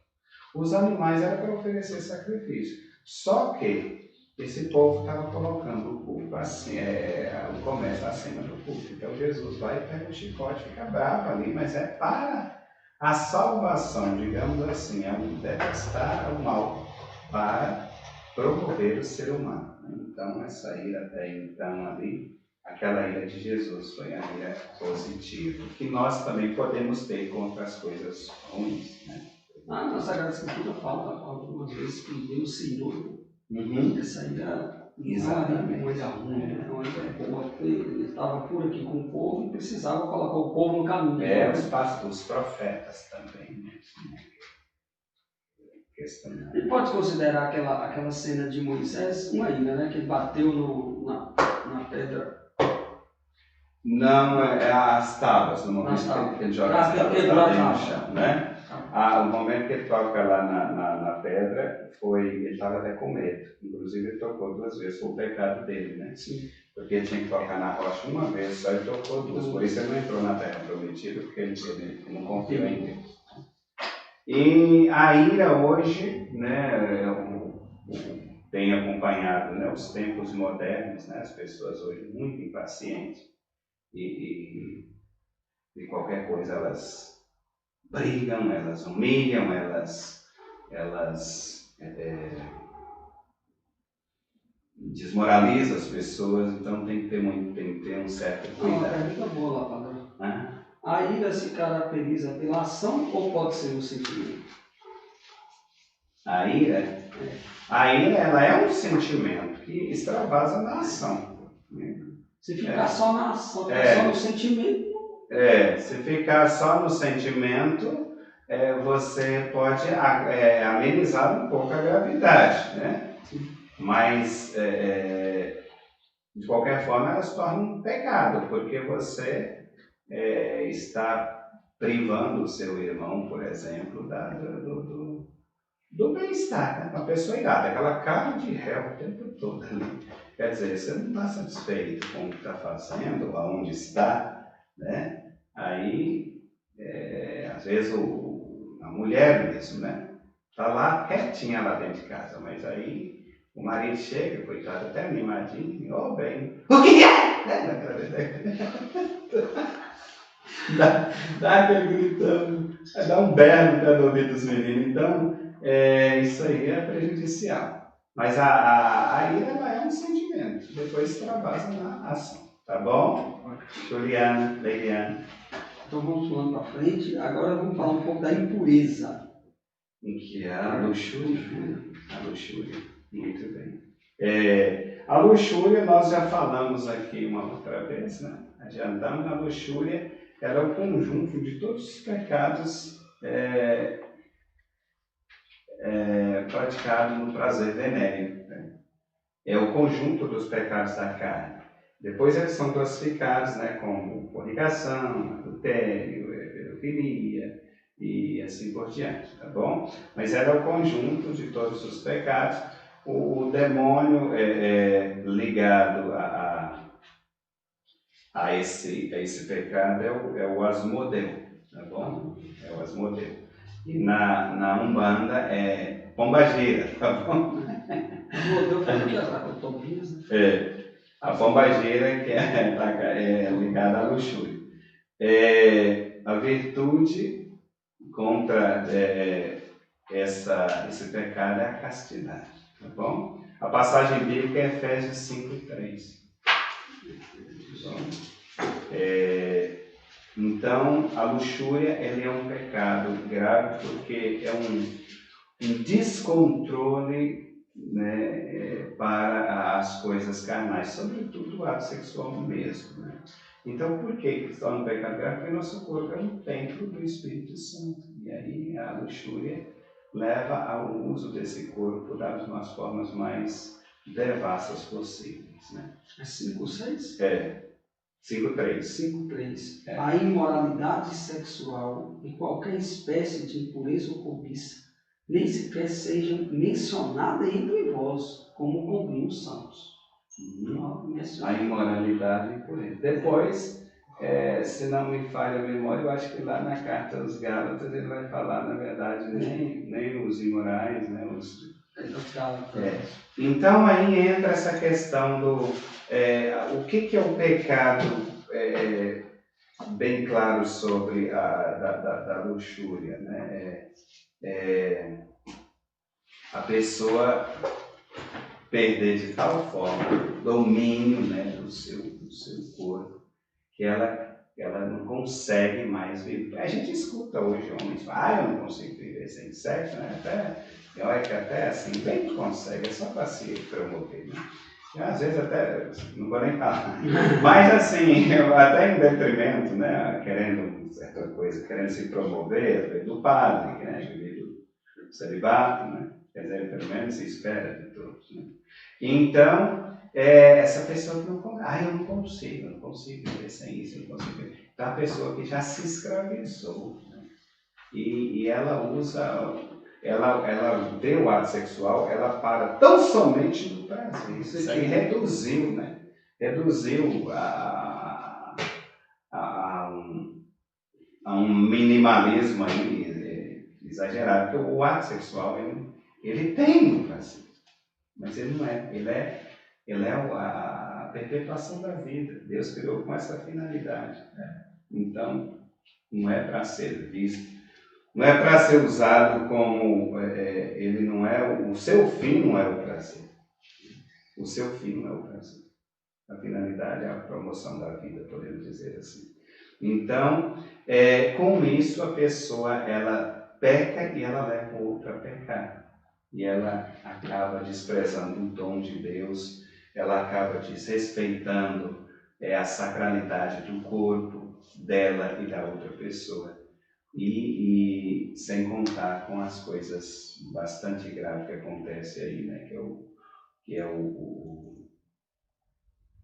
A: Os animais eram para oferecer sacrifício. Só que esse povo estava colocando o povo assim, o comércio acima do povo. Então Jesus vai e pega o chicote, fica bravo ali, mas é para a salvação, digamos assim, é um detestar o mal para promover o ser humano. Então essa ira até então ali, aquela ira de Jesus foi a ira positiva, que nós também podemos ter contra as coisas ruins, né?
B: Na Sagrada Escritura fala algumas vezes que Deus se irou. Essa ira não é uma coisa ruim, né? É uma coisa boa, porque ele estava por aqui com o povo e precisava colocar o povo no caminho.
A: Os profetas também, né?
B: Ele pode considerar aquela cena de Moisés uma ira, né? Que ele bateu na pedra.
A: Não, é as tábuas, no momento que ele joga as tábuas lá dentro no chão, né? O momento que ele toca lá na pedra, ele estava até com medo. Inclusive ele tocou 2 vezes, foi o pecado dele, né?
B: Sim.
A: Porque ele tinha que tocar na rocha uma vez só e tocou 2. Por isso ele não entrou na terra prometida, porque ele não confiou em Deus. E a ira hoje, né, tem acompanhado, né, os tempos modernos, né, as pessoas hoje muito impacientes e qualquer coisa elas brigam, elas humilham, elas desmoralizam as pessoas, então tem que ter um certo cuidado.
B: Uma pergunta boa lá, padre. A ira se caracteriza pela ação ou pode ser um sentimento?
A: A ira ela é um sentimento que extravasa na ação.
B: Se ficar só na ação, só no sentimento.
A: Se ficar só no sentimento, você pode amenizar um pouco a gravidade, né? Mas, de qualquer forma, ela se torna um pecado, porque você está privando o seu irmão, por exemplo, do bem-estar, né? Uma pessoa irada, aquela cara de réu o tempo todo ali. Quer dizer, você não está satisfeito com o que está fazendo, aonde está, né? Aí, às vezes, a mulher mesmo, né? Está lá quietinha lá dentro de casa, mas aí o marido chega, coitado, até animadinho, ó bem, o que é? Dá aquele gritando, dá um berro no pé do ouvido dos meninos, então isso aí é prejudicial. Mas a ira ela é um sentimento, depois extravasa na ação, tá bom? Juliana, Leiliane.
B: Então vamos falando para frente, agora vamos falar um pouco da impureza.
A: Em que é a luxúria. A luxúria, muito bem. A luxúria, nós já falamos aqui uma outra vez, né? Adiantamos, a luxúria ela é o conjunto de todos os pecados praticados no prazer venéreo. Né? É o conjunto dos pecados da carne. Depois eles são classificados, né, como fornicação, adultério, pedofilia e assim por diante, tá bom? Mas ela é o conjunto de todos os pecados. O demônio ligado a esse pecado é o Asmodeu, tá bom? É o Asmodeu. E na Umbanda é pombagira, tá bom?
B: Asmodeu foi o que era? Tobias, né?
A: A pombagira que é ligada à luxúria. A virtude contra esse pecado é a castidade. Tá bom? A passagem bíblica é Efésios 5:3. Tá bom? Então, a luxúria ela é um pecado grave porque é um descontrole, né, para as coisas carnais, sobretudo o ato sexual mesmo. Né? Então, por que está no pecado grave? Porque nosso corpo é um templo do Espírito Santo. E aí a luxúria leva ao uso desse corpo das umas formas mais devassas possíveis. Né?
B: É 5:6?
A: 5:3.
B: 5:3. A imoralidade sexual e qualquer espécie de impureza ou cobiça nem sequer sejam mencionadas entre vós, como convém os santos.
A: A imoralidade e impureza. Depois, se não me falha a memória, eu acho que lá na carta aos Gálatas ele vai falar, na verdade, nem os imorais, né, Então aí entra essa questão do o que é o pecado, bem claro sobre da luxúria, né? A pessoa perder de tal forma o domínio, né, do seu corpo, que ela não consegue mais viver. A gente escuta hoje homens falar, eu não consigo viver sem sexo, né? Até assim, bem que consegue, é só para se promover, né? E, às vezes até, não vou nem falar, mas assim, até em detrimento, né, querendo certa coisa, querendo se promover, do padre, né, que vive o celibato, né? Quer dizer, pelo menos se espera de todos. Né? Então, essa pessoa que não consegue, eu não consigo viver sem isso, eu não consigo viver. Então, a pessoa que já se escravizou, né? e ela usa, ela vê o ato sexual, ela para tão somente no prazer. Isso aí reduziu, né? Reduziu a um minimalismo aí exagerado, porque o ato sexual ele tem um prazer, mas ele não é, ele é a perpetuação da vida. Deus criou com essa finalidade. Né? Então, não é para ser visto, não é para ser usado como, ele não é, o seu fim não é o prazer. O seu fim não é o prazer. A finalidade é a promoção da vida, podemos dizer assim. Então, com isso, a pessoa, ela peca e ela leva o outro a pecar. E ela acaba desprezando o dom de Deus, ela acaba desrespeitando a sacralidade do corpo dela e da outra pessoa. E sem contar com as coisas bastante graves que acontecem aí, né? Que é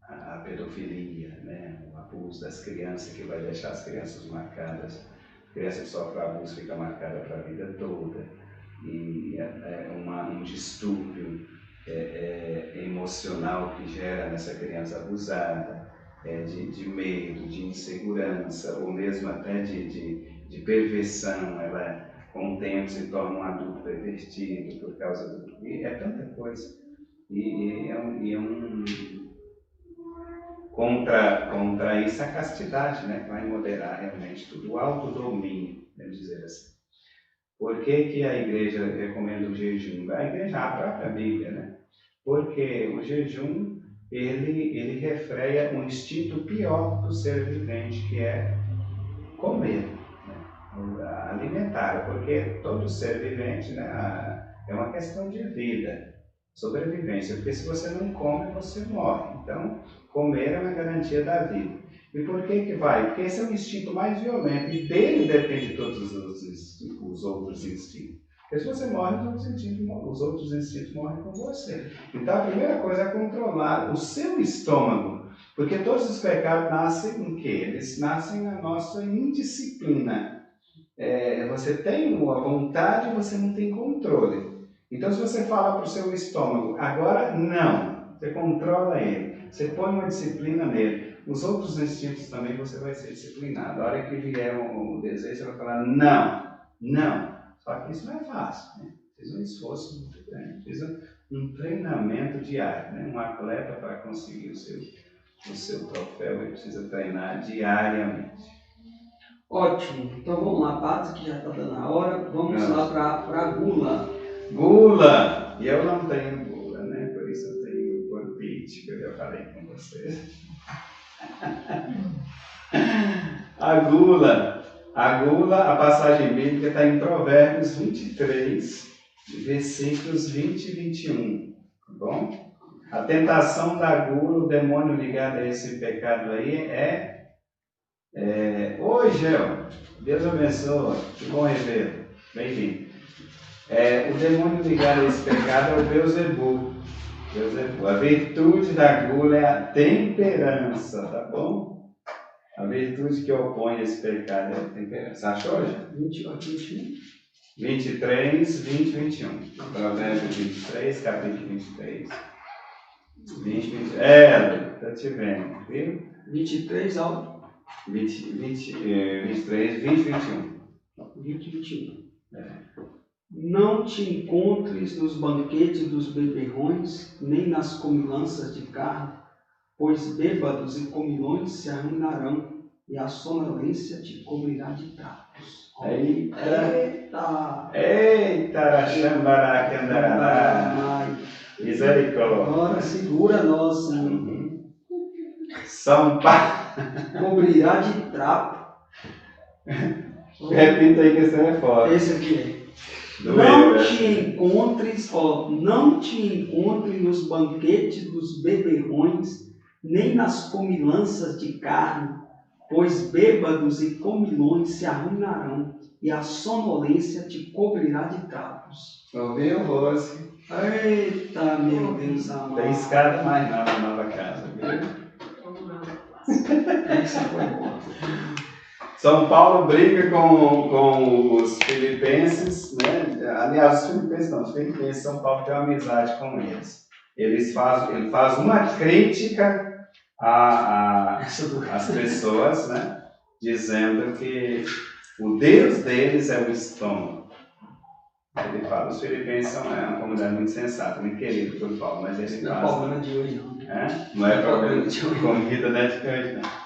A: a pedofilia, né? O abuso das crianças, que vai deixar as crianças marcadas. A criança que sofre abuso fica marcada para a vida toda. E um distúrbio emocional que gera nessa criança abusada, de medo, de insegurança, ou mesmo até de perversão. Ela, com o tempo, se torna um adulto pervertido por causa do... E é tanta coisa. Contra isso a castidade, né, que vai moderar realmente tudo, o autodomínio, vamos dizer assim. Por que a igreja recomenda o jejum? A igreja, a própria Bíblia, né? Porque o jejum, ele refreia um instinto pior do ser vivente, que é comer, né? Alimentar, porque todo ser vivente, né, é uma questão de vida, sobrevivência, porque se você não come, você morre. Então, comer é uma garantia da vida. E por que vai? Porque esse é o instinto mais violento e dele depende todos os outros instintos. Porque se você morre, os outros instintos morrem com você. Então a primeira coisa é controlar o seu estômago, porque todos os pecados nascem em quê? Eles nascem na nossa indisciplina. Você tem uma vontade e você não tem controle. Então se você fala para o seu estômago, agora não, você controla ele, você põe uma disciplina nele. Os outros instintos também você vai ser disciplinado. A hora que vier o desejo, você vai falar não. Só que isso não é fácil, né? Precisa um esforço muito grande, precisa um treinamento diário, né? Um atleta, para conseguir o seu troféu, ele precisa treinar diariamente.
B: Ótimo. Então vamos lá, Padre, que já está dando a hora. Vamos lá para a gula.
A: Gula! E eu não tenho gula. você. A gula, a passagem bíblica está em Provérbios 23, versículos 20 e 21, tá bom? A tentação da gula, o demônio ligado a esse pecado aí Oi, Gel, Deus abençoe, que bom rever, bem-vindo. O demônio ligado a esse pecado é o Beelzebub. A virtude da gula é a temperança, tá bom? A virtude que opõe esse pecado é a temperança. Achou, já?
B: 21.
A: 23, 20 e 21. Provérbios 23, capítulo 23. 20, 20. Tá te vendo, viu?
B: 23 ao
A: 23, 20 e 21.
B: 20 e 21. Não te encontres nos banquetes dos beberrões, nem nas comilanças de carne, pois bêbados e comilões se arruinarão, e a sonolência te cobrirá de trapos.
A: Eita, Raxambará, que andará. Misericórdia.
B: Agora segura nós,
A: São Paulo.
B: Cobrirá de trapo.
A: Repita aí que esse é forte.
B: Esse aqui é. Não te encontres nos banquetes dos beberrões, nem nas comilanças de carne, pois bêbados e comilões se arruinarão, e a sonolência te cobrirá de trapos.
A: Ouviu, Rose?
B: Eita, meu Deus amado.
A: Tem escada mais não na nova casa, viu?
B: Essa foi boa.
A: São Paulo briga com os filipenses, né? Aliás, os filipenses, São Paulo tem uma amizade com eles. Ele faz uma crítica às pessoas, né? Dizendo que o Deus deles é o estômago. Ele fala, os filipenses são uma comunidade muito sensata, muito querida por Paulo, mas ele
B: não
A: faz...
B: Não é problema de hoje, não.
A: Não é problema de comida, né, de hoje, não.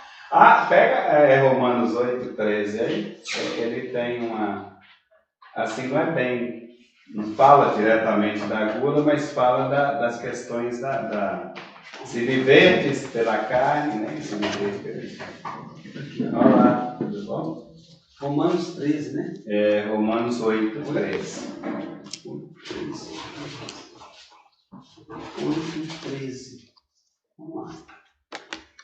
A: Pega Romanos 8, 13 aí, ele tem uma... Assim, não é bem... Não fala diretamente da gula, mas fala das questões se viverdes pela carne, né? Se viverdes pelo espírito. Olha lá, tudo bom?
B: Romanos 13, né?
A: Romanos 8, 13.
B: 13. Vamos lá.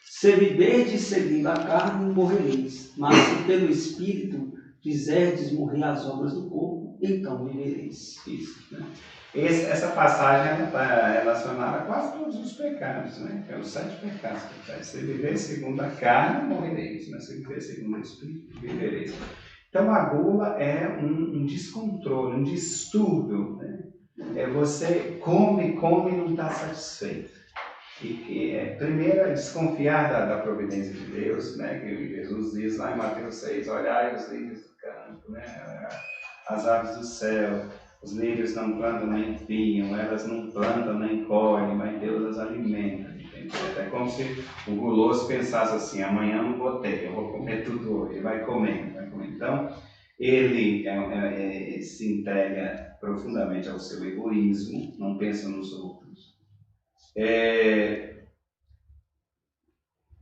B: Se viverdes segundo a carne, morrereis. Mas se pelo Espírito fizerdes morrer as obras do corpo, então vivereis.
A: Isso, né? Essa passagem está relacionada a quase todos os pecados, né? Que é os 7 pecados que faz. Se viver segundo a carne, morrereis. Mas se viver segundo o Espírito, vivereis. Então a gula é um descontrole, um distúrbio, né? Você come e não está satisfeito. Primeiro é desconfiar da providência de Deus, né? Que Jesus diz lá em Mateus 6, olhai os lírios do campo, né? As aves do céu, os lírios não plantam nem fiam, elas não plantam nem colhem, mas Deus as alimenta. Entende? É como se o guloso pensasse assim, amanhã não vou ter, eu vou comer tudo hoje, vai comendo. Então, ele se entrega profundamente ao seu egoísmo, não pensa nos outros.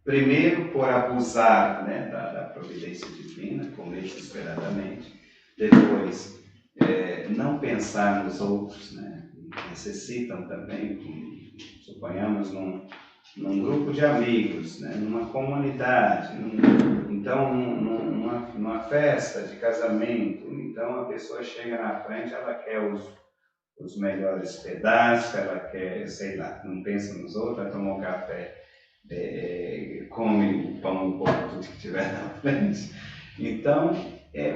A: Primeiro, por abusar, né, da providência divina, comer desesperadamente. Depois, não pensar nos outros, né, necessitam também, suponhamos, num grupo de amigos, né, numa comunidade, então numa festa de casamento, então a pessoa chega na frente, ela quer os melhores pedaços, ela quer, sei lá, não pensa nos outros, vai tomar um café, come o pão, um pouco, tudo que tiver na frente. Então,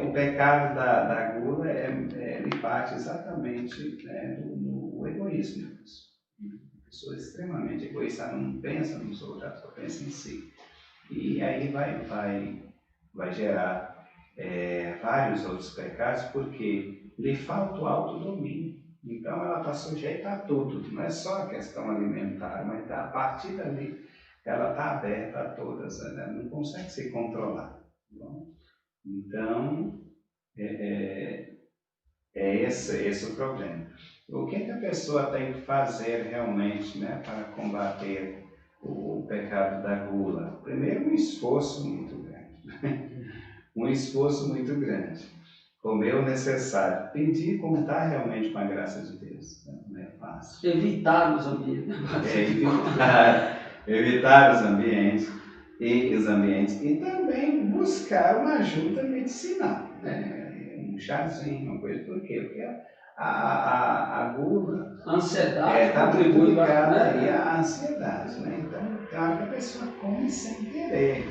A: o pecado da gula ele parte exatamente, né, no egoísmo. A pessoa extremamente egoísta, ela não pensa nos outros, ela só pensa em si. E aí vai gerar vários outros pecados, porque lhe falta o autodomínio. Então ela está sujeita a tudo, não é só a questão alimentar, mas a partir dali ela está aberta a todas, ela não consegue se controlar. Então, esse o problema. O que a pessoa tem que fazer realmente, né, para combater o pecado da gula? Primeiro, um esforço muito grande. Um esforço muito grande. Comer o necessário. Pedir contar realmente com a graça de Deus. Não é fácil.
B: Evitar os ambientes.
A: Evitar os ambientes. E também buscar uma ajuda medicinal. Né? Um chazinho, uma coisa. Por quê? Porque a gula
B: A ansiedade
A: está muito
B: contribui
A: ligada
B: bastante,
A: aí
B: né?
A: à ansiedade. Né? Então, claro que a pessoa come sem querer.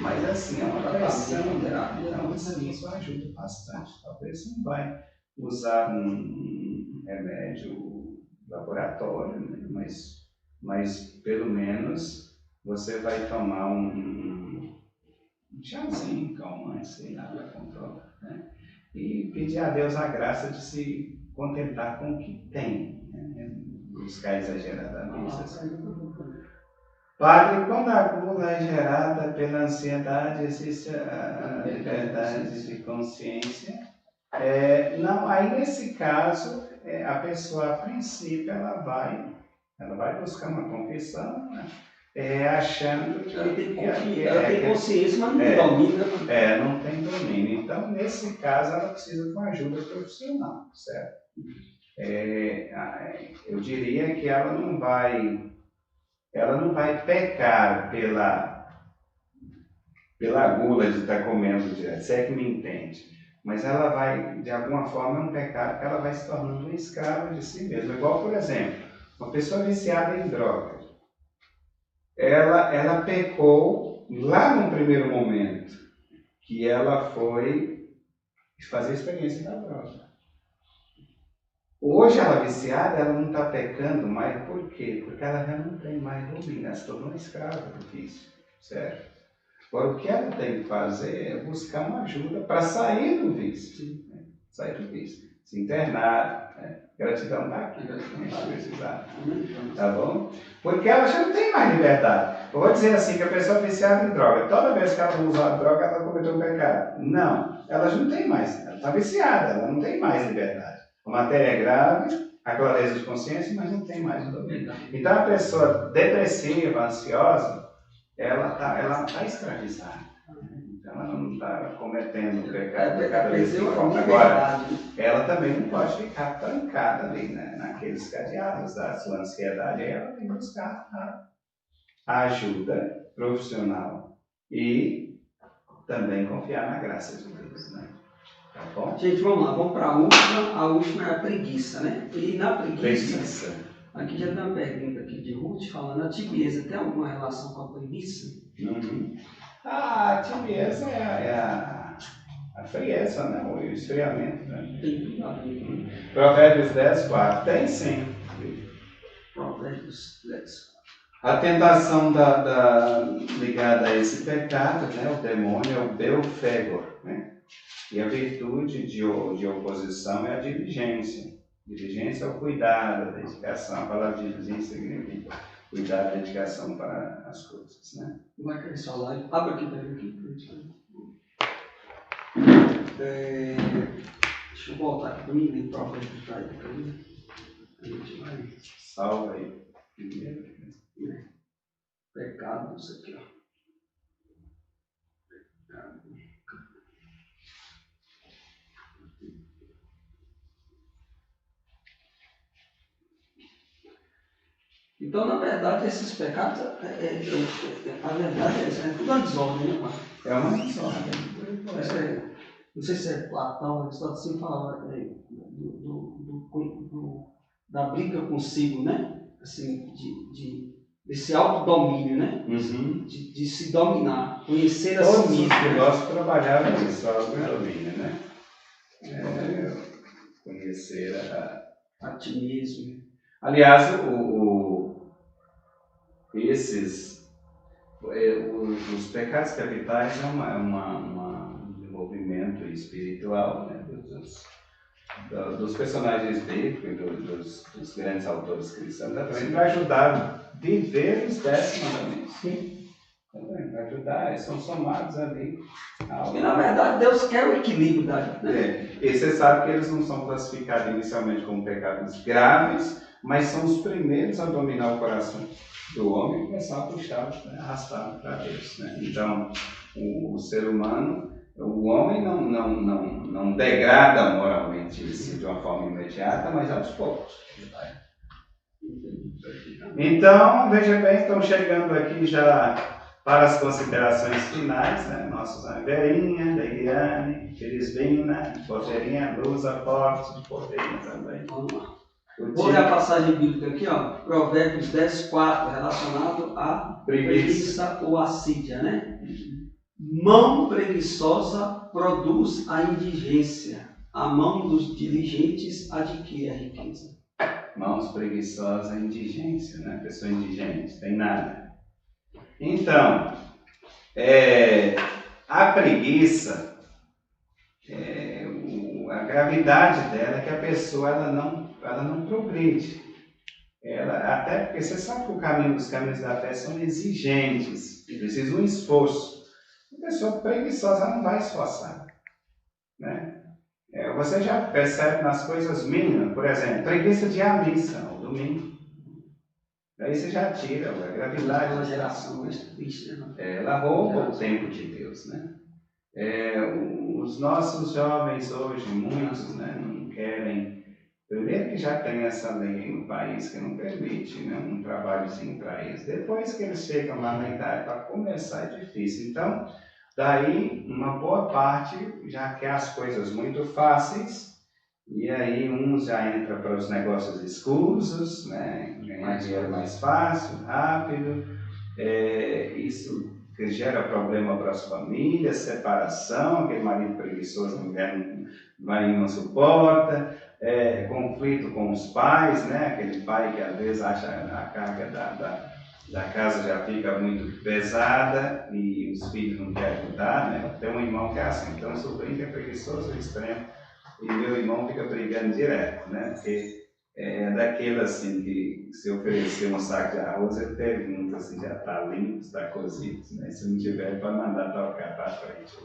A: Mas assim, é uma pressão, então assim, isso ajuda bastante. Talvez você não vai usar um remédio laboratório, né? Mas pelo menos você vai tomar um chazinho calmante, sei lá, para controlar. Né? E pedir a Deus a graça de se contentar com o que tem, né? Buscar exageradamente. Assim. Padre, quando a gula é gerada pela ansiedade, existe a liberdade de consciência. Não, aí nesse caso, a pessoa, a princípio, ela vai buscar uma confissão, né? Achando que
B: ela tem consciência, mas não tem domínio.
A: Não tem domínio. Então, nesse caso, ela precisa de uma ajuda profissional, certo? Eu diria que ela não vai pecar pela gula de estar comendo direto, se é que me entende. Mas ela vai, de alguma forma, é um pecado que ela vai se tornando um escravo de si mesma. Igual, por exemplo, uma pessoa viciada em droga. Ela pecou lá no primeiro momento, que ela foi fazer a experiência da droga. Hoje ela viciada, ela não está pecando mais, por quê? Porque ela já não tem mais domínio, ela se tornou uma escrava do vício, certo? Agora, o que ela tem que fazer é buscar uma ajuda para sair do vício, né? Sair do vício, se internar, né? Gratidão está aqui, se precisar, tá bom? Porque ela já não tem mais liberdade. Eu vou dizer assim, que a pessoa é viciada em droga, toda vez que ela usa a droga, ela cometeu um pecado. Não, ela já não tem mais, ela está viciada, ela não tem mais liberdade. A matéria é grave, a clareza de consciência, mas não tem mais o domínio. Então, a pessoa depressiva, ansiosa, ela tá escravizada. Então, ela não está cometendo o pecado cada vez que come. Agora, ela também não pode ficar trancada ali, né, naqueles cadeados da sua ansiedade. Aí ela tem que buscar a ajuda profissional e também confiar na graça de Deus, né? Tá bom?
B: Gente, vamos lá, vamos para a última. A última é a preguiça, né? E na preguiça, aqui já tem uma pergunta aqui de Ruth falando, a tibieza tem alguma relação com a preguiça?
A: Uhum. A tibieza é a frieza, né? O esfriamento. Né?
B: Tem tudo a ver.
A: Provérbios 10, 4. Tem sim.
B: Provérbios 10.
A: A tentação ligada a esse pecado, né? O demônio é o Belfegor, né? E a virtude de oposição é a diligência. Diligência é o cuidado, a dedicação. A palavra diligência significa cuidado, dedicação para as coisas, né?
B: Como é que eles falaram? Abre aqui, pega aqui. Deixa eu voltar aqui para mim ler Provérbios para ele. A gente vai.
A: Salva aí. Primeiro.
B: Pecados aqui, ó. Pecado. Então, na verdade, esses pecados, a verdade é tudo uma desordem, né, pai?
A: É uma desordem.
B: Não sei se é Platão, Aristóteles falava da briga consigo, né? Assim, desse autodomínio, né?
A: Uhum.
B: De se dominar, conhecer a
A: Todos
B: si mesmo.
A: os filósofos trabalhavam isso, o autodomínio, né? Conhecer
B: a ti mesmo.
A: Aliás, os pecados capitais é um desenvolvimento espiritual, né, dos personagens bíblicos e dos grandes autores cristãos, também para ajudar a viver os 10 mandamentos. Sim. também, para ajudar, eles são somados ali.
B: E na verdade Deus quer o equilíbrio da vida, né?
A: E você sabe que eles não são classificados inicialmente como pecados graves, mas são os primeiros a dominar o coração do homem e começar a puxar, né, arrastar para Deus. Né? Então, o ser humano, o homem não degrada moralmente de uma forma imediata, mas aos poucos. Então, veja bem, estamos chegando aqui já para as considerações finais, né? Nossos Verinha, Deiriane, Felisbina, Porteirinha, Lusa, Forte, Porteirinha também.
B: Vamos lá. Vou ler a passagem bíblica aqui, ó, Provérbios 10, 4, relacionado a preguiça ou assídia, né? Mão preguiçosa produz a indigência, a mão dos diligentes adquire a riqueza.
A: Mãos preguiçosas, indigência, né? Pessoa indigente, tem nada. Então, a preguiça, a gravidade dela é que a pessoa ela não progride. Até porque você sabe que os caminhos da fé são exigentes, precisam de um esforço. A pessoa preguiçosa não vai esforçar. Né? Você já percebe nas coisas mínimas, por exemplo, preguiça de ir à missa no domingo. Daí você já tira a gravidade.
B: É uma geração mais triste, né?
A: Ela rouba o tempo de Deus, né? Os nossos jovens hoje, muitos, né, não querem. Primeiro que já tem essa lei no país que não permite, né, um trabalhozinho para eles. Depois que eles chegam lá na idade, para começar é difícil. Então, daí uma boa parte já quer as coisas muito fáceis. E aí uns já entram para os negócios escusos, né? Ganhar dinheiro mais fácil, rápido. Isso que gera problema para as famílias, separação, aquele marido preguiçoso, a mulher não suporta, conflito com os pais, né? Aquele pai que às vezes acha a carga da casa já fica muito pesada e os filhos não querem ajudar, né? Tem um irmão que é assim, então o sobrinho que é preguiçoso ao extremo. E meu irmão fica brigando direto, né? Porque é daquele assim que se oferecer um saco de arroz, ele pergunta se já está limpo, se está cozido, né? Se não tiver, pode mandar tocar para frente.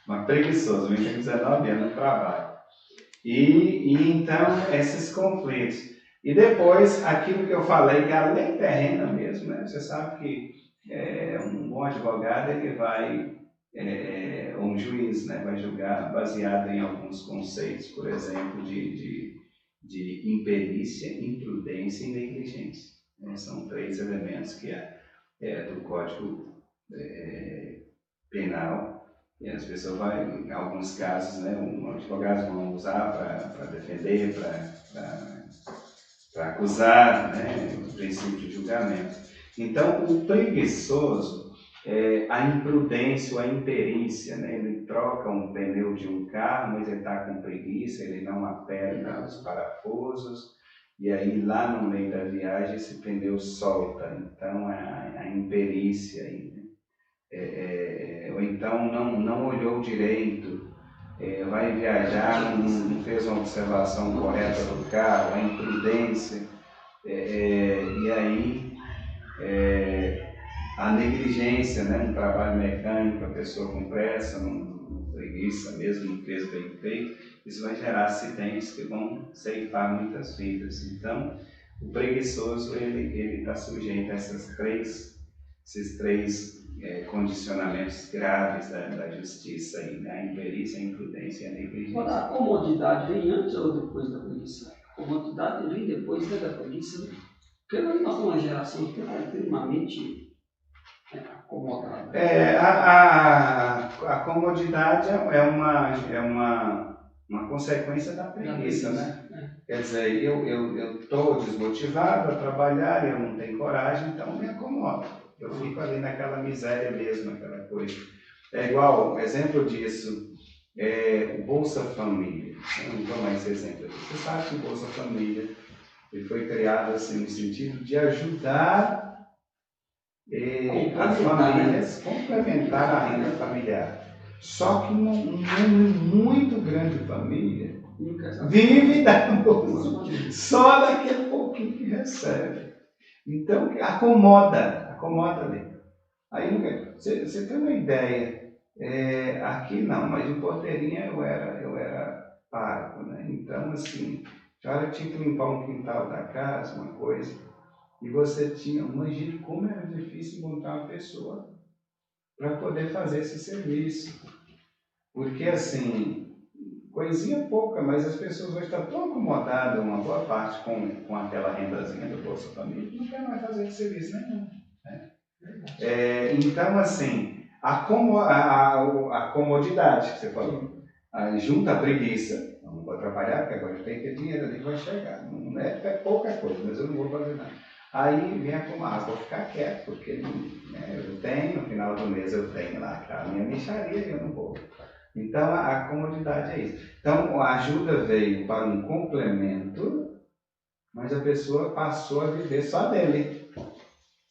A: Mas preguiçoso, ele tem 19 anos no trabalho. E então, esses conflitos. E depois, aquilo que eu falei, que é a lei terrena mesmo, né? Você sabe que um bom advogado, ele vai... um juiz, né, vai julgar baseado em alguns conceitos, por exemplo, de imperícia, imprudência e negligência. São 3 elementos que do Código Penal, e as pessoas vão, em alguns casos, né, advogados vão usar para defender, para acusar, né, o princípio de julgamento. Então, o preguiçoso, a imprudência ou a imperícia, né? Ele troca um pneu de um carro, mas ele está com preguiça, ele não aperta os parafusos, e aí lá no meio da viagem esse pneu solta. Então a imperícia, ou então não olhou direito, vai viajar, não fez uma observação correta do carro, a imprudência, e aí a negligência, né? Um trabalho mecânico, a pessoa com pressa, preguiça mesmo, não fez bem feito, isso vai gerar acidentes que vão ceifar muitas vidas. Então, o preguiçoso, ele está sujeito a esses três condicionamentos graves da justiça, aí, né? A imperícia, a imprudência e a negligência.
B: A comodidade vem antes ou depois da preguiça? A comodidade vem depois da preguiça, né? Porque nós estamos uma geração que é extremamente acomodada.
A: A comodidade é uma consequência da preguiça, né? Quer dizer, eu estou desmotivado a trabalhar, eu não tenho coragem, então me acomodo. Eu fico ali naquela miséria mesmo, aquela coisa. É igual, exemplo disso, o Bolsa Família. Vamos tomar esse exemplo aqui. Você sabe que o Bolsa Família ele foi criado assim, no sentido de ajudar as famílias, complementar a renda familiar. Só que um número muito grande de família vive da bolsa, só daquele pouquinho que recebe. Então, acomoda ali. Aí, você tem uma ideia, aqui não, mas em Porteirinha eu era pároco, né? Então, assim, a hora tinha que limpar um quintal da casa, uma coisa, e você tinha, imagine como era difícil encontrar uma pessoa para poder fazer esse serviço. Porque, assim, coisinha pouca, mas as pessoas hoje estão tão acomodadas, uma boa parte, com aquela rendazinha do Bolsa Família, que não quer mais fazer esse serviço nenhum. Né? Então, assim, a comodidade que você falou, junta a preguiça, eu não vou atrapalhar, porque agora tem que ter dinheiro ali que vai chegar. Não é pouca coisa, mas eu não vou fazer nada. Aí vem a comadre, vou ficar quieto, porque né, eu tenho, no final do mês eu tenho lá a minha mixaria e eu não vou. Então, a comodidade é isso. Então, a ajuda veio para um complemento, mas a pessoa passou a viver só dele.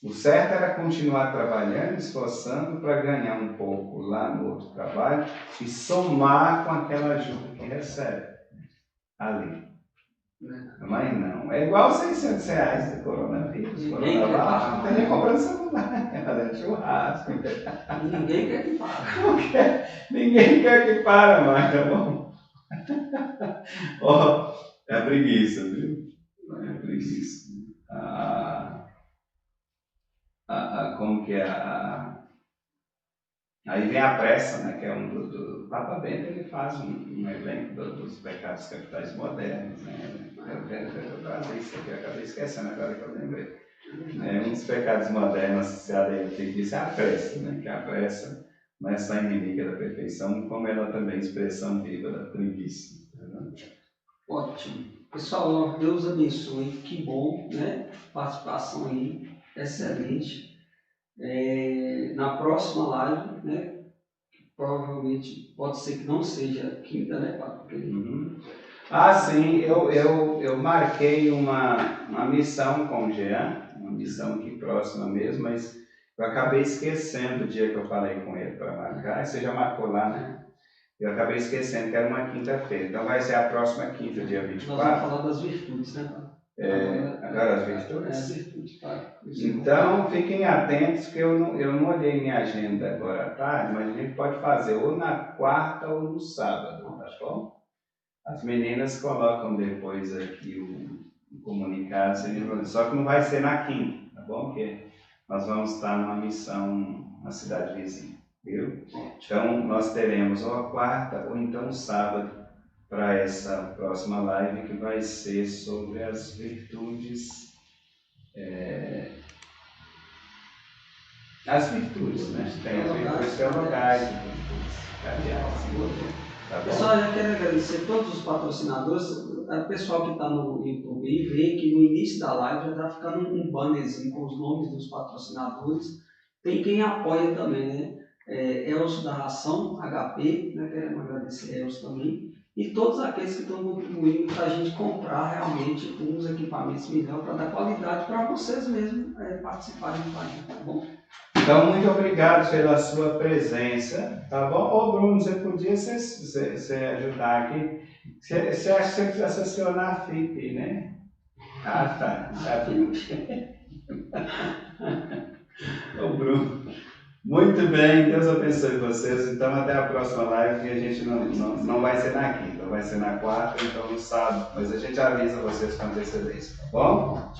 A: O certo era continuar trabalhando, esforçando para ganhar um pouco lá no outro trabalho e somar com aquela ajuda que recebe ali. Mas não, é igual R$600 do coronavírus.
B: Ninguém quer pagar.
A: Não tem nem comprando celular, fazendo churrasco.
B: Ninguém quer que pague.
A: Ninguém quer que para mais, tá bom? É a preguiça, viu? É a preguiça. Como que é aí vem a pressa, né, que é do Papa Bento, ele faz um elenco dos pecados capitais modernos, né? Eu trazei isso aqui, eu acabei esquecendo agora que eu lembrei. Um dos pecados modernos associados a ele, que é a pressa, né? Que a pressa não é só inimiga da perfeição, como ela também é expressão viva da preguiça.
B: Ótimo. Pessoal, Deus abençoe, que bom, né? Participação aí, excelente. Na próxima live, né? Provavelmente pode ser que não seja quinta, né, Pato?
A: Uhum. Sim, eu marquei uma missão com o Jean, uma missão aqui próxima mesmo, mas eu acabei esquecendo o dia que eu falei com ele para marcar. Você já marcou lá, né? Eu acabei esquecendo que era uma quinta-feira. Então vai ser a próxima quinta, dia 24.
B: Nós vamos falar das virtudes, né, Pato?
A: Agora as virtudes?
B: As virtudes, tá?
A: Então fiquem atentos que eu não olhei minha agenda agora à tarde, mas a gente pode fazer ou na quarta ou no sábado, tá bom? As meninas colocam depois aqui o comunicado, só que não vai ser na quinta, tá bom? Porque nós vamos estar numa missão na cidade vizinha, viu? Então nós teremos ou a quarta ou então o sábado para essa próxima live que vai ser sobre as virtudes, né? Tem as virtudes teologais, as virtudes cardeais. Tá bom?
B: Pessoal, eu quero agradecer a todos os patrocinadores, o pessoal que está no YouTube e vê que no início da live já está ficando um bannerzinho com os nomes dos patrocinadores. Tem quem apoia também, né? Elcio da Ração, HP, né? Queremos agradecer a Elcio também. E todos aqueles que estão contribuindo para a gente comprar realmente uns equipamentos melhores para dar qualidade para vocês mesmos participarem do país, tá bom?
A: Então, muito obrigado pela sua presença, tá bom? Ô Bruno, você podia você ajudar aqui? Você acha que você precisa acionar a FIP, né? Tá. Ô Bruno, muito bem, Deus abençoe vocês. Então, até a próxima live, e a gente não vai ser na quinta, vai ser na quarta, então no sábado, mas a gente avisa vocês com antecedência, tá bom?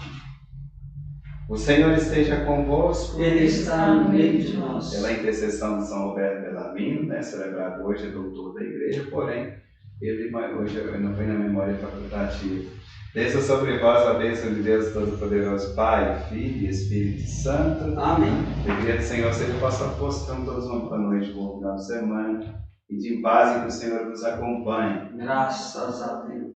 A: O Senhor esteja convosco.
B: Ele está no meio de nós.
A: Pela intercessão de São Roberto Bellarmino, né, celebrado hoje, é doutor da igreja, porém, ele hoje não foi na memória facultativa. Desça sobre vós a bênção de Deus Todo-Poderoso, Pai, Filho e Espírito Santo.
B: Amém.
A: A alegria do Senhor seja vossa força, então todos uma boa noite, bom final de semana, e de paz e que o Senhor nos acompanhe.
B: Graças a Deus.